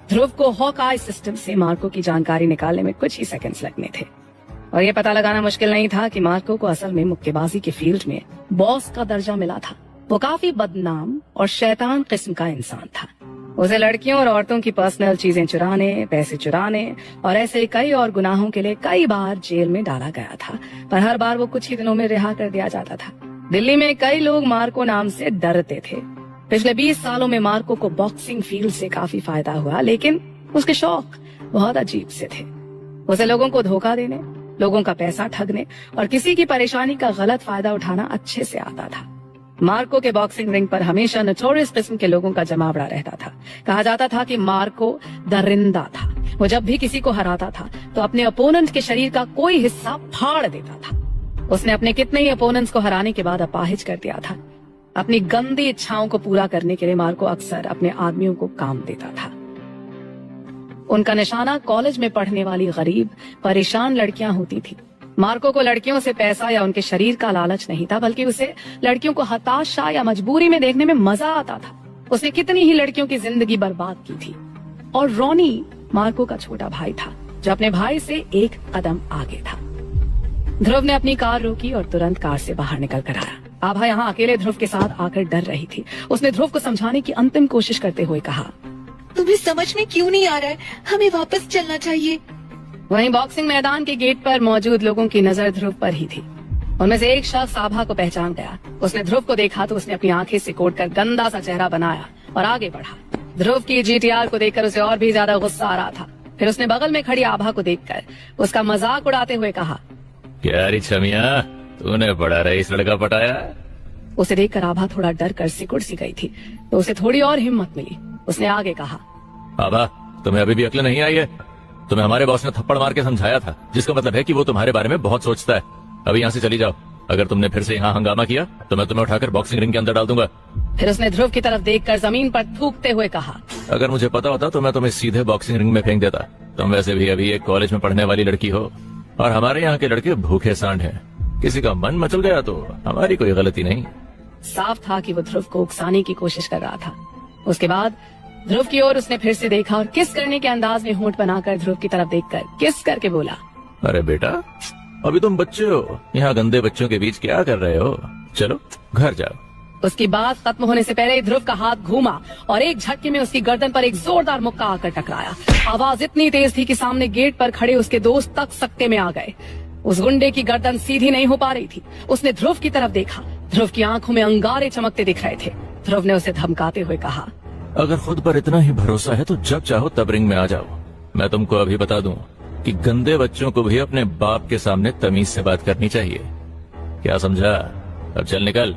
Speaker 1: ध्रुव को हॉक-आई सिस्टम से मार्को की जानकारी निकालने में कुछ ही सेकंड्स लगने थे, और ये पता लगाना मुश्किल नहीं था कि मार्को को असल में मुक्केबाजी के फील्ड में बॉस का दर्जा मिला था। वो काफी बदनाम और शैतान किस्म का इंसान था। उसे लड़कियों और औरतों की पर्सनल चीजें चुराने, पैसे चुराने और ऐसे कई और गुनाहों के लिए कई बार जेल में डाला गया था, पर हर बार वो कुछ ही दिनों में रिहा कर दिया जाता था। दिल्ली में कई लोग मार्को नाम से डरते थे। पिछले 20 सालों में मार्को को बॉक्सिंग फील्ड से काफी फायदा हुआ, लेकिन उसके शौक बहुत अजीब से थे। उसे लोगों को धोखा देने, लोगों का पैसा ठगने और किसी की परेशानी का गलत फायदा उठाना अच्छे से आता था। मार्को के बॉक्सिंग रिंग पर हमेशा नोटोरियस किस्म के लोगों का जमावड़ा रहता था। कहा जाता था कि मार्को दरिंदा था। वो जब भी किसी को हराता था तो अपने अपोनेंट के शरीर का कोई हिस्सा फाड़ देता था। उसने अपने कितने ही अपोनेंट्स को हराने के बाद अपाहिज कर दिया था। अपनी गंदी इच्छाओं को पूरा करने के लिए मार्को अक्सर अपने आदमियों को काम देता था। उनका निशाना कॉलेज में पढ़ने वाली गरीब परेशान लड़कियां होती थी। मार्को को लड़कियों से पैसा या उनके शरीर का लालच नहीं था, बल्कि उसे लड़कियों को हताशा या मजबूरी में देखने में मजा आता था। उसने कितनी ही लड़कियों की जिंदगी बर्बाद की थी। और रॉनी मार्को का छोटा भाई था, जो अपने भाई से एक कदम आगे था। ध्रुव ने अपनी कार रोकी और तुरंत कार से बाहर निकल कर आया। आभा यहाँ अकेले ध्रुव के साथ आकर डर रही थी। उसने ध्रुव को समझाने की अंतिम कोशिश करते हुए कहा,
Speaker 5: तुम्हें समझ में क्यों नहीं आ रहा है? हमें वापस चलना चाहिए।
Speaker 1: वहीं बॉक्सिंग मैदान के गेट पर मौजूद लोगों की नजर ध्रुव पर ही थी। उनमें से एक शख्स आभा को पहचान गया। उसने ध्रुव को देखा तो उसने अपनी आंखें सिकोड़कर गंदा सा चेहरा बनाया और आगे बढ़ा। ध्रुव की GTR को देखकर उसे और भी ज्यादा गुस्सा आ रहा था। फिर उसने बगल में खड़ी आभा को देखकर उसका मजाक उड़ाते हुए कहा,
Speaker 2: क्या री छमिया, तूने बड़ा रईस लड़का पटाया?
Speaker 1: उसे देखकर आभा थोड़ा डर कर सिकुड़ सी गई थी, तो उसे थोड़ी और हिम्मत मिली। उसने आगे कहा,
Speaker 2: आभा, तुम्हें अभी भी अक्ल नहीं आई है? तुम्हें हमारे बॉस ने थप्पड़ मार के समझाया था, जिसका मतलब है कि वो तुम्हारे बारे में बहुत सोचता है। अभी यहाँ से चली जाओ। अगर तुमने फिर से यहाँ हंगामा किया तो मैं तुम्हें उठाकर बॉक्सिंग रिंग के अंदर डाल दूंगा।
Speaker 1: फिर उसने ध्रुव की तरफ देखकर जमीन पर थूकते हुए कहा,
Speaker 2: अगर मुझे पता होता तो मैं तुम्हें सीधे बॉक्सिंग रिंग में फेंक देता। तुम वैसे भी अभी एक कॉलेज में पढ़ने वाली लड़की हो और हमारे यहाँ के लड़के भूखे सांड हैं। किसी का मन मचल गया तो हमारी कोई गलती नहीं।
Speaker 1: साफ था कि वो ध्रुव को उकसाने की कोशिश कर रहा था। उसके बाद ध्रुव की ओर उसने फिर से देखा और किस करने के अंदाज में होंठ बनाकर ध्रुव की तरफ देखकर किस करके बोला,
Speaker 2: अरे बेटा, अभी तुम बच्चे हो, यहाँ गंदे बच्चों के बीच क्या कर रहे हो? चलो घर जाओ।
Speaker 1: उसकी बात खत्म होने से पहले ध्रुव का हाथ घूमा और एक झटके में उसकी गर्दन पर एक जोरदार मुक्का आकर टकराया। आवाज इतनी तेज थी कि सामने गेट पर खड़े उसके दोस्त तक सकते में आ गए। उस गुंडे की गर्दन सीधी नहीं हो पा रही थी। उसने ध्रुव की तरफ देखा। ध्रुव की आंखों में अंगारे चमकते दिख रहे थे। ध्रुव ने उसे धमकाते हुए कहा,
Speaker 2: अगर खुद पर इतना ही भरोसा है तो जब चाहो तब रिंग में आ जाओ। मैं तुमको अभी बता दूं कि गंदे बच्चों को भी अपने बाप के सामने तमीज से बात करनी चाहिए। क्या समझा? अब चल निकल।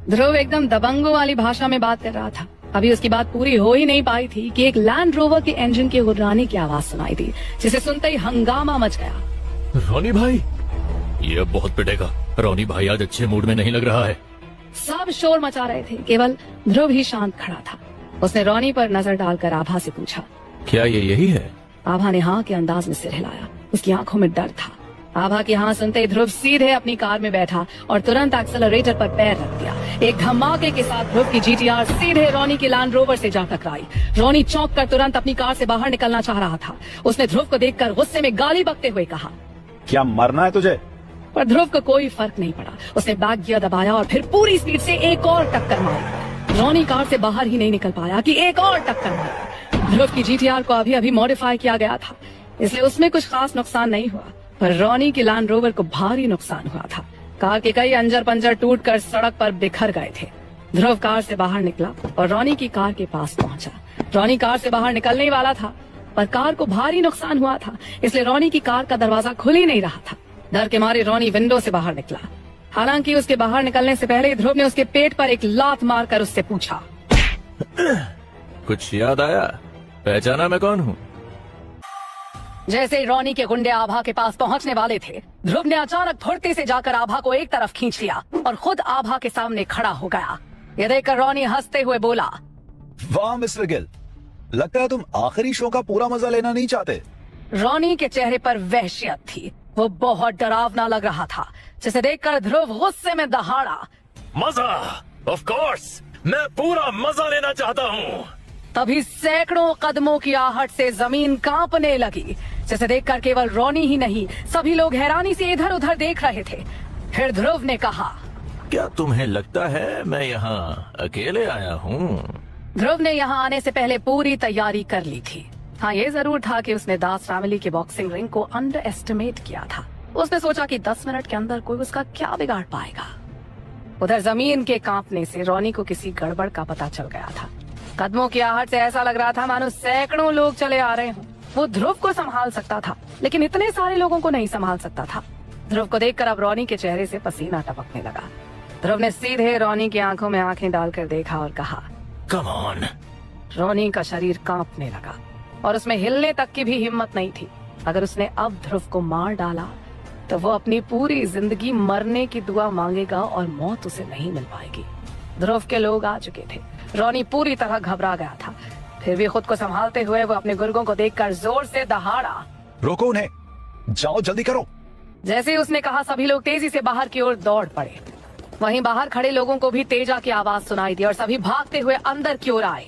Speaker 1: ध्रुव एकदम दबंगों वाली भाषा में बात कर रहा था। अभी उसकी बात पूरी हो ही नहीं पाई थी कि एक लैंड रोवर के इंजन के गुर्राने की आवाज सुनाई दी, जिसे सुनते ही हंगामा मच गया।
Speaker 2: रोनी भाई, ये अब बहुत पिटेगा। रोनी भाई आज अच्छे मूड में नहीं लग रहा है।
Speaker 1: सब शोर मचा रहे थे, केवल ध्रुव ही शांत खड़ा था। उसने रोनी पर नजर डालकर आभा से पूछा,
Speaker 2: क्या ये यही है?
Speaker 1: आभा ने हाँ के अंदाज में सिर हिलाया। उसकी आंखों में डर था। आभा की हाँ सुनते ही ध्रुव सीधे अपनी कार में बैठा और तुरंत एक्सेलरेटर पर पैर रख दिया। एक धमाके के साथ ध्रुव की जीटीआर सीधे रोनी की लैंड रोवर से जा टकराई। रोनी चौंक कर तुरंत अपनी कार से बाहर निकलना चाह रहा था। उसने ध्रुव को देखकर गुस्से में गाली बकते हुए कहा,
Speaker 4: क्या मरना है तुझे?
Speaker 1: पर ध्रुव को कोई फर्क नहीं पड़ा। उसने बैक गियर दबाया और फिर पूरी स्पीड से एक और टक्कर मारी। रोनी कार से बाहर ही नहीं निकल पाया कि एक और टक्कर मारी। ध्रुव की जीटीआर को अभी अभी मॉडिफाई किया गया था, इसलिए उसमें कुछ खास नुकसान नहीं हुआ, पर रोनी की लैंड रोवर को भारी नुकसान हुआ था। कार के कई अंजर पंजर टूटकर सड़क पर बिखर गए थे। ध्रुव कार से बाहर निकला और रोनी की कार के पास पहुंचा। रोनी कार से बाहर निकलने ही वाला था, पर कार को भारी नुकसान हुआ था, इसलिए रोनी की कार का दरवाजा खुल ही नहीं रहा था। डर के मारे रोनी विंडो से बाहर निकला। हालांकि उसके बाहर निकलने से पहले ध्रुव ने उसके पेट पर एक लात मारकर उससे पूछा,
Speaker 2: कुछ याद आया? पहचाना मैं कौन हूँ?
Speaker 1: जैसे ही रोनी के गुंडे आभा के पास पहुंचने वाले थे, ध्रुव ने अचानक फुर्ती से जाकर आभा को एक तरफ खींच लिया और खुद आभा के सामने खड़ा हो गया। ये देखकर रोनी हंसते हुए बोला,
Speaker 4: वाह मिस्टर गिल, लगता है तुम आखिरी शो का पूरा मजा लेना नहीं चाहते।
Speaker 1: रोनी के चेहरे पर वहशियत थी। वो बहुत डरावना लग रहा था, जिसे देखकर ध्रुव गुस्से में दहाड़ा।
Speaker 2: मजा? ऑफ कोर्स, मैं पूरा मजा लेना चाहता हूँ।
Speaker 1: तभी सैकड़ों कदमों की आहट से जमीन कांपने लगी, जिसे देखकर केवल रोनी ही नहीं, सभी लोग हैरानी से इधर उधर देख रहे थे। फिर ध्रुव ने कहा,
Speaker 2: क्या तुम्हें लगता है मैं यहाँ अकेले आया हूँ?
Speaker 1: ध्रुव ने यहाँ आने से पहले पूरी तैयारी कर ली थी। हाँ, ये जरूर था कि उसने दास फैमिली के बॉक्सिंग रिंग को अंडर एस्टिमेट किया था। उसने सोचा कि 10 मिनट के अंदर कोई उसका क्या बिगाड़ पाएगा। उधर जमीन के कांपने से रोनी को किसी गड़बड़ का पता चल गया था। कदमों की आहट से ऐसा लग रहा था मानो सैकड़ों लोग चले आ रहे हों। वो ध्रुव को संभाल सकता था, लेकिन इतने सारे लोगों को नहीं संभाल सकता था। ध्रुव को देखकर अब रोनी के चेहरे से पसीना टपकने लगा। ध्रुव ने सीधे रोनी की आंखों में आंखें डालकर देखा और कहा,
Speaker 2: कम ऑन।
Speaker 1: रोनी का शरीर कांपने लगा और उसमें हिलने तक की भी हिम्मत नहीं थी। अगर उसने अब ध्रुव को मार डाला तो वो अपनी पूरी जिंदगी मरने की दुआ मांगेगा और मौत उसे नहीं मिल पाएगी। ध्रुव के लोग आ चुके थे। रोनी पूरी तरह घबरा गया था, फिर भी खुद को संभालते हुए वो अपने गुर्गों को देखकर जोर से दहाड़ा,
Speaker 4: रोको उन्हें, जाओ जल्दी करो।
Speaker 1: जैसे ही उसने कहा, सभी लोग तेजी से बाहर की ओर दौड़ पड़े। वहीं बाहर खड़े लोगों को भी तेजा की आवाज सुनाई दी और सभी भागते हुए अंदर की ओर आए।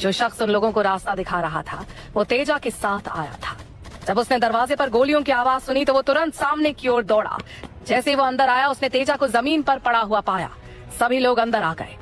Speaker 1: जो शख्स उन लोगों को रास्ता दिखा रहा था वो तेजा के साथ आया था। जब उसने दरवाजे पर गोलियों की आवाज सुनी तो वो तुरंत सामने की ओर दौड़ा। जैसे ही वो अंदर आया, उसने तेजा को जमीन पर पड़ा हुआ पाया। सभी लोग अंदर आ गए।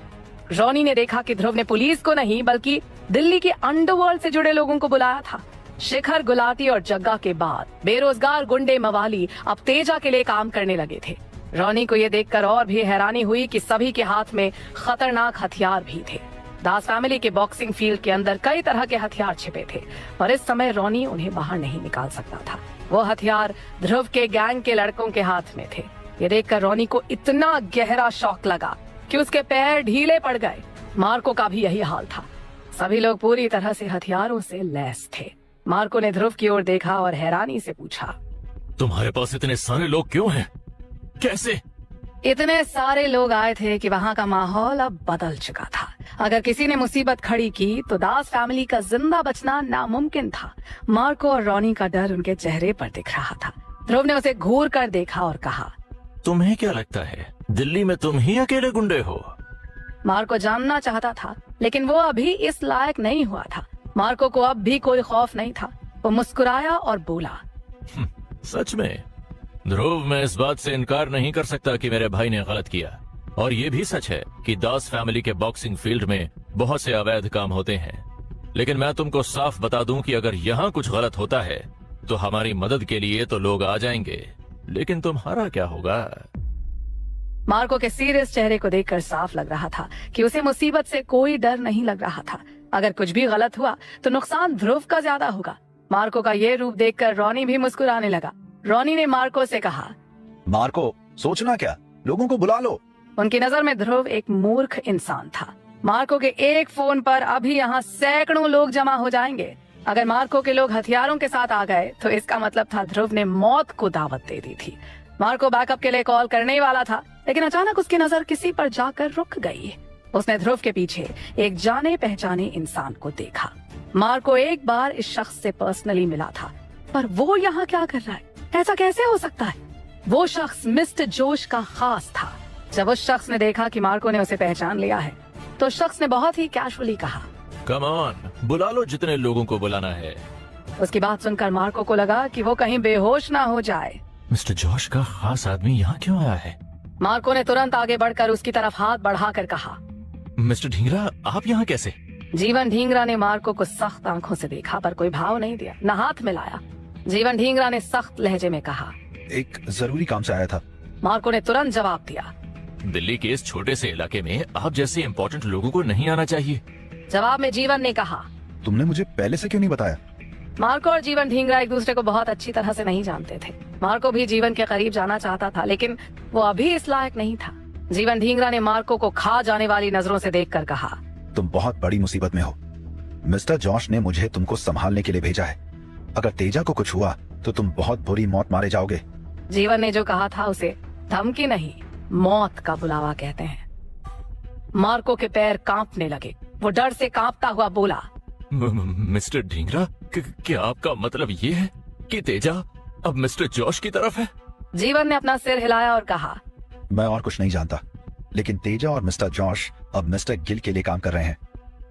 Speaker 1: रोनी ने देखा कि ध्रुव ने पुलिस को नहीं बल्कि दिल्ली के अंडरवर्ल्ड से जुड़े लोगों को बुलाया था। शिखर, गुलाटी और जग्गा के बाद बेरोजगार गुंडे मवाली अब तेजा के लिए काम करने लगे थे। रोनी को यह देखकर और भी हैरानी हुई कि सभी के हाथ में खतरनाक हथियार भी थे। दास फैमिली के बॉक्सिंग फील्ड के अंदर कई तरह के हथियार छिपे थे और इस समय रोनी उन्हें बाहर नहीं निकाल सकता था। वो हथियार ध्रुव के गैंग के लड़कों के हाथ में थे। ये देखकर रोनी को इतना गहरा शॉक लगा कि उसके पैर ढीले पड़ गए। मार्को का भी यही हाल था। सभी लोग पूरी तरह से हथियारों से लैस थे। मार्को ने ध्रुव की ओर देखा और हैरानी से पूछा,
Speaker 2: तुम्हारे पास इतने सारे लोग क्यों हैं? कैसे?
Speaker 1: इतने सारे लोग आए थे कि वहाँ का माहौल अब बदल चुका था। अगर किसी ने मुसीबत खड़ी की तो दास फैमिली का जिंदा बचना नामुमकिन था। मार्को और रोनी का डर उनके चेहरे पर दिख रहा था। ध्रुव ने उसे घूर कर देखा और कहा,
Speaker 2: तुम्हें क्या लगता है दिल्ली में तुम ही अकेले गुंडे हो?
Speaker 1: मार्को जानना चाहता था, लेकिन वो अभी इस लायक नहीं हुआ था। मार्को को अब भी कोई खौफ नहीं था। वो मुस्कुराया और बोला,
Speaker 2: सच में ध्रुव, मैं इस बात से इनकार नहीं कर सकता कि मेरे भाई ने गलत किया। और ये भी सच है कि दास फैमिली के बॉक्सिंग फील्ड में बहुत से अवैध काम होते हैं, लेकिन मैं तुमको साफ बता दूं कि अगर यहाँ कुछ गलत होता है तो हमारी मदद के लिए तो लोग आ जाएंगे, लेकिन तुम्हारा क्या होगा?
Speaker 1: मार्को के सीरियस चेहरे को देखकर साफ लग रहा था कि उसे मुसीबत से कोई डर नहीं लग रहा था। अगर कुछ भी गलत हुआ तो नुकसान ध्रुव का ज्यादा होगा। मार्को का ये रूप देखकर रॉनी भी मुस्कुराने लगा। रॉनी ने मार्को से कहा,
Speaker 4: मार्को, सोचना क्या, लोगों को बुला लो।
Speaker 1: उनकी नजर में ध्रुव एक मूर्ख इंसान था। मार्को के एक फोन पर अभी यहाँ सैकड़ों लोग जमा हो जाएंगे। अगर मार्को के लोग हथियारों के साथ आ गए तो इसका मतलब था ध्रुव ने मौत को दावत दे दी थी। मार्को बैकअप के लिए कॉल करने ही वाला था, लेकिन अचानक उसकी नजर किसी पर जाकर रुक गई। उसने ध्रुव के पीछे एक जाने पहचाने इंसान को देखा। मार्को एक बार इस शख्स से पर्सनली मिला था, पर वो यहाँ क्या कर रहा है? ऐसा कैसे हो सकता है? वो शख्स मिस्टर जोश का खास था। जब उस शख्स ने देखा कि मार्को ने उसे पहचान लिया है तो शख्स ने बहुत ही कैजुअली कहा,
Speaker 2: कम ऑन, बुला लो जितने लोगों को बुलाना है।
Speaker 1: उसकी बात सुनकर मार्को को लगा कि वो कहीं बेहोश ना हो जाए।
Speaker 2: मिस्टर जॉश का खास आदमी यहाँ क्यों आया है?
Speaker 1: मार्को ने तुरंत आगे बढ़कर उसकी तरफ हाथ बढ़ाकर कहा,
Speaker 2: मिस्टर ढींगरा, आप यहाँ कैसे?
Speaker 1: जीवन ढींगरा ने मार्को को सख्त आंखों से देखा पर कोई भाव नहीं दिया, न हाथ मिलाया। जीवन ढींगरा ने सख्त लहजे में कहा,
Speaker 4: एक जरूरी काम से आया था।
Speaker 1: मार्को ने तुरंत जवाब दिया।
Speaker 2: दिल्ली के इस छोटे से इलाके में आप जैसे इम्पोर्टेंट लोगों को नहीं आना चाहिए।
Speaker 1: जवाब में जीवन ने कहा,
Speaker 4: तुमने मुझे पहले से क्यों नहीं बताया?
Speaker 1: मार्को और जीवन ढींगरा एक दूसरे को बहुत अच्छी तरह से नहीं जानते थे। मार्को भी जीवन के करीब जाना चाहता था, लेकिन वो अभी इस लायक नहीं था। जीवन ढींगरा ने मार्को को खा जाने वाली नजरों से देखकर कहा,
Speaker 4: तुम बहुत बड़ी मुसीबत में हो। मिस्टर जॉश ने मुझे तुमको संभालने के लिए भेजा है। अगर तेजा को कुछ हुआ तो तुम बहुत बुरी मौत मारे जाओगे।
Speaker 1: जीवन ने जो कहा था उसे धमकी नहीं, मौत का बुलावा कहते हैं। मार्को के पैर कांपने लगे। वो डर से कांपता हुआ बोला,
Speaker 2: मिस्टर ढींगरा, क्या आपका मतलब ये है कि तेजा अब मिस्टर जॉश की तरफ है?
Speaker 1: जीवन ने अपना सिर हिलाया और कहा,
Speaker 4: मैं और कुछ नहीं जानता, लेकिन तेजा और मिस्टर जॉश अब मिस्टर गिल के लिए काम कर रहे हैं।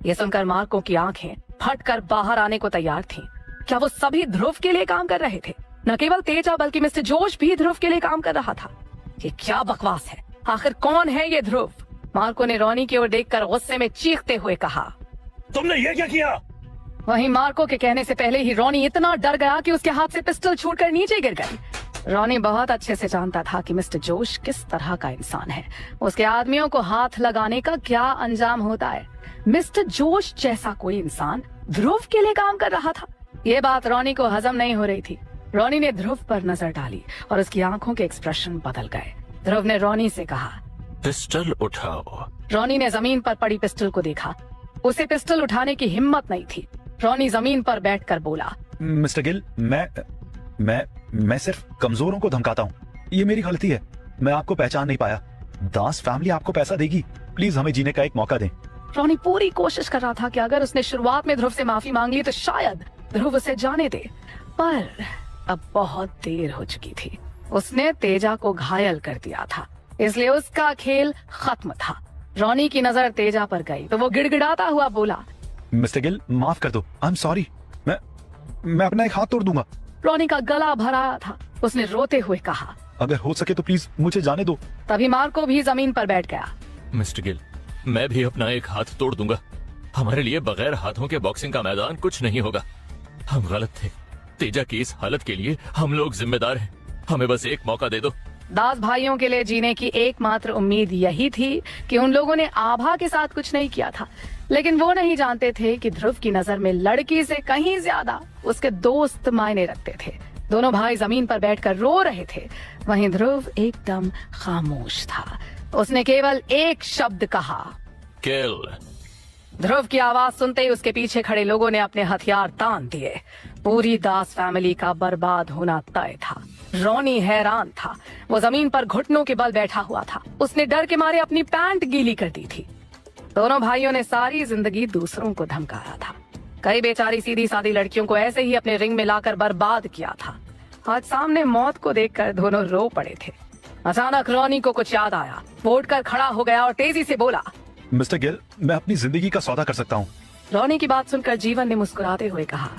Speaker 1: ये सुनकर मार्को की आंखें फटकर बाहर आने को तैयार थीं। क्या वो सभी ध्रुव के लिए काम कर रहे थे? न केवल तेजा बल्कि मिस्टर जोश भी ध्रुव के लिए काम कर रहा था। ये क्या बकवास है? आखिर कौन है ये ध्रुव? मार्को ने रॉनी की ओर देखकर गुस्से में चीखते हुए कहा,
Speaker 2: तुमने ये क्या किया?
Speaker 1: वहीं मार्को के कहने से पहले ही रॉनी इतना डर गया कि उसके हाथ से पिस्टल छूटकर नीचे गिर गई। रॉनी बहुत अच्छे से जानता था कि मिस्टर जोश किस तरह का इंसान है, उसके आदमियों को हाथ लगाने का क्या अंजाम होता है। मिस्टर जोश जैसा कोई इंसान ध्रुव के लिए काम कर रहा था। ये बात रॉनी को हजम नहीं हो रही थी। रॉनी ने ध्रुव पर नजर डाली और उसकी आंखों के एक्सप्रेशन बदल गए। ध्रुव ने रॉनी से कहा,
Speaker 2: पिस्टल उठाओ।
Speaker 1: रॉनी ने जमीन पर पड़ी पिस्टल को देखा। उसे पिस्टल उठाने की हिम्मत नहीं थी। रॉनी जमीन पर बैठकर बोला,
Speaker 4: मिस्टर गिल, मैं सिर्फ कमजोरों को धमकाता हूँ। ये मेरी गलती है। मैं आपको पहचान नहीं पाया। दास फैमिली आपको पैसा देगी। प्लीज हमें जीने का एक मौका दें।
Speaker 1: रॉनी पूरी कोशिश कर रहा था कि अगर उसने शुरुआत में ध्रुव से माफी मांग ली तो शायद ध्रुव उसे जाने दे, पर अब बहुत देर हो चुकी थी। उसने तेजा को घायल कर दिया था, इसलिए उसका खेल खत्म था। रॉनी की नजर तेजा पर गई तो वो गिड़गिड़ाता हुआ बोला,
Speaker 4: मिस्टर गिल, माफ कर दो। I am sorry. मैं अपना एक हाथ तोड़ दूंगा।
Speaker 1: रॉनी का गला भर आया था। उसने रोते हुए कहा,
Speaker 4: अगर हो सके तो प्लीज मुझे जाने दो।
Speaker 1: तभी मार्को भी जमीन पर बैठ गया।
Speaker 2: मिस्टर गिल, मैं भी अपना एक हाथ तोड़ दूंगा। हमारे लिए बगैर हाथों के बॉक्सिंग का मैदान कुछ नहीं होगा। हम गलत थे। तेजा की इस हालत के लिए हम लोग जिम्मेदार हैं। हमें बस एक मौका दे दो।
Speaker 1: दास भाइयों के लिए जीने की एकमात्र उम्मीद यही थी कि उन लोगों ने आभा के साथ कुछ नहीं किया था, लेकिन वो नहीं जानते थे कि ध्रुव की नजर में लड़की से कहीं ज्यादा उसके दोस्त मायने रखते थे। दोनों भाई जमीन पर बैठकर रो रहे थे। वहीं ध्रुव एकदम खामोश था। उसने केवल एक शब्द कहा,
Speaker 2: किल।
Speaker 1: ध्रुव की आवाज सुनते ही उसके पीछे खड़े लोगों ने अपने हथियार तान दिए। पूरी दास फैमिली का बर्बाद होना तय था। रॉनी हैरान था। वो जमीन पर घुटनों के बल बैठा हुआ था। उसने डर के मारे अपनी पैंट गीली कर दी थी। दोनों भाइयों ने सारी जिंदगी दूसरों को धमकाया था। कई बेचारी सीधी सादी लड़कियों को ऐसे ही अपने रिंग में लाकर बर्बाद किया था। आज सामने मौत को देखकर दोनों रो पड़े थे। अचानक रॉनी को कुछ याद आया। वो उठकर खड़ा हो गया और तेजी से बोला,
Speaker 4: मिस्टर गिल, मैं अपनी जिंदगी का सौदा कर सकता हूँ।
Speaker 1: रॉनी की बात सुनकर जीवन ने मुस्कुराते हुए कहा,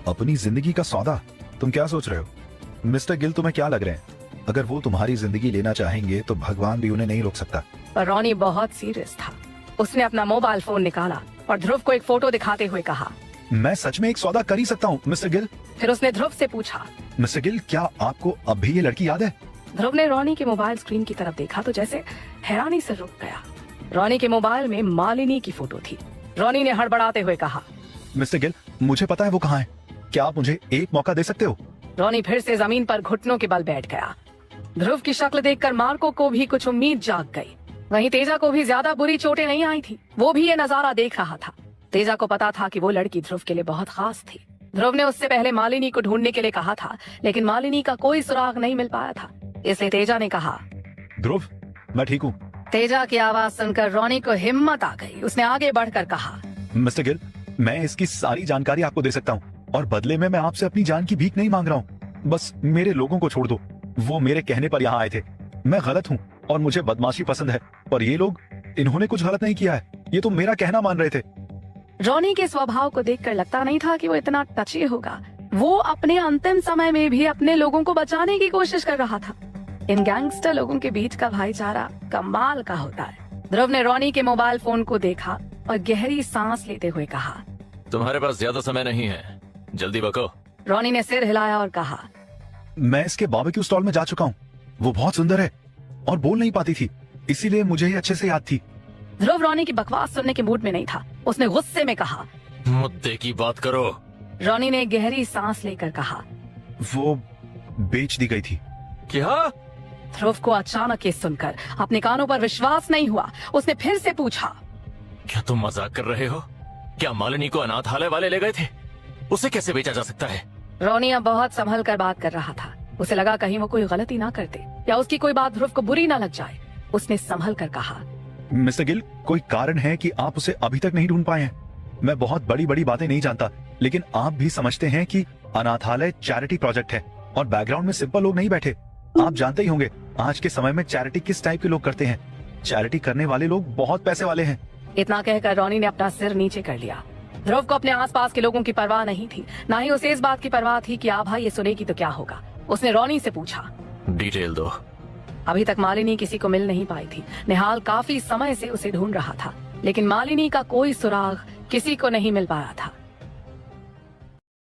Speaker 4: अपनी जिंदगी का सौदा? तुम क्या सोच रहे हो? मिस्टर गिल तुम्हें क्या लग रहे हैं? अगर वो तुम्हारी जिंदगी लेना चाहेंगे तो भगवान भी उन्हें नहीं रोक सकता।
Speaker 1: पर रॉनी बहुत सीरियस था। उसने अपना मोबाइल फोन निकाला और ध्रुव को एक फोटो दिखाते हुए कहा,
Speaker 4: मैं सच में एक सौदा कर ही सकता हूँ मिस्टर गिल।
Speaker 1: फिर उसने ध्रुव से पूछा,
Speaker 4: मिस्टर गिल, क्या आपको अब भी ये लड़की याद है?
Speaker 1: ध्रुव ने रॉनी के मोबाइल स्क्रीन की तरफ देखा तो जैसे हैरानी से रुक गया। रॉनी के मोबाइल में मालिनी की फोटो थी। रॉनी ने हड़बड़ाते हुए कहा,
Speaker 4: मिस्टर गिल, मुझे पता है वो कहाँ है। क्या आप मुझे एक मौका दे सकते हो?
Speaker 1: रॉनी फिर से जमीन पर घुटनों के बल बैठ गया। ध्रुव की शक्ल देखकर मार्को को भी कुछ उम्मीद जाग गई। वहीं तेजा को भी ज्यादा बुरी चोटें नहीं आई थी। वो भी ये नजारा देख रहा था। तेजा को पता था कि वो लड़की ध्रुव के लिए बहुत खास थी। ध्रुव ने उससे पहले मालिनी को ढूंढने के लिए कहा था, लेकिन मालिनी का कोई सुराग नहीं मिल पाया था। इसलिए तेजा ने कहा,
Speaker 4: ध्रुव, मैं ठीक हूँ।
Speaker 1: तेजा की आवाज सुनकर रॉनी को हिम्मत आ गई। उसने आगे बढ़कर कहा,
Speaker 4: मिस्टर गिल, मैं इसकी सारी जानकारी आपको दे सकता हूँ और बदले में मैं आपसे अपनी जान की भीख नहीं मांग रहा हूँ। बस मेरे लोगों को छोड़ दो। वो मेरे कहने पर यहाँ आए थे। मैं गलत हूँ और मुझे बदमाशी पसंद है, पर ये लोग, इन्होंने कुछ गलत नहीं किया है। ये तो मेरा कहना मान रहे थे।
Speaker 1: रॉनी के स्वभाव को देखकर लगता नहीं था कि वो इतना टची होगा। वो अपने अंतिम समय में भी अपने लोगों को बचाने की कोशिश कर रहा था। इन गैंगस्टर लोगों के बीच का भाईचारा कमाल का होता है। ध्रुव ने रॉनी के मोबाइल फोन को देखा और गहरी सांस लेते हुए कहा,
Speaker 2: तुम्हारे पास ज्यादा समय नहीं है, जल्दी बको।
Speaker 1: रॉनी ने सिर हिलाया और कहा,
Speaker 4: मैं इसके बारबेक्यू स्टॉल में जा चुका हूँ। वो बहुत सुंदर है और बोल नहीं पाती थी, इसीलिए मुझे ये अच्छे से याद थी।
Speaker 1: ध्रुव रॉनी की बकवास सुनने के मूड में नहीं था। उसने गुस्से में कहा,
Speaker 2: मुद्दे की बात करो।
Speaker 1: रॉनी ने गहरी सांस लेकर कहा,
Speaker 4: वो बेच दी गई थी।
Speaker 2: क्या?
Speaker 1: ध्रुव को अचानक ये सुनकर अपने कानों पर विश्वास नहीं हुआ। उसने फिर से पूछा,
Speaker 2: क्या तुम मजाक कर रहे हो? क्या मालिनी को अनाथालय वाले ले गए थे? उसे कैसे बेचा जा सकता है?
Speaker 1: रॉनी अब बहुत संभल कर बात कर रहा था। उसे लगा कहीं वो कोई गलती ना करते या उसकी कोई बात ध्रुव को बुरी ना लग जाए। उसने संभल कर कहा,
Speaker 4: मिस्टर गिल, कोई कारण है कि आप उसे अभी तक नहीं ढूंढ पाए हैं? मैं बहुत बड़ी बड़ी बातें नहीं जानता, लेकिन आप भी समझते हैं कि अनाथालय चैरिटी प्रोजेक्ट है और बैकग्राउंड में सिंपल लोग नहीं बैठे। आप जानते ही होंगे आज के समय में चैरिटी किस टाइप के लोग करते हैं। चैरिटी करने वाले लोग बहुत पैसे वाले हैं।
Speaker 1: इतना कहकर रॉनी ने अपना सिर नीचे कर लिया। ध्रुव को अपने आसपास के लोगों की परवाह नहीं थी, ना ही उसे इस बात की परवाह थी कि आभा ये सुनेगी तो क्या होगा। उसने रॉनी से पूछा,
Speaker 2: डिटेल दो।
Speaker 1: अभी तक मालिनी किसी को मिल नहीं पाई थी। निहाल काफी समय से उसे ढूंढ रहा था, लेकिन मालिनी का कोई सुराग किसी को नहीं मिल पाया था।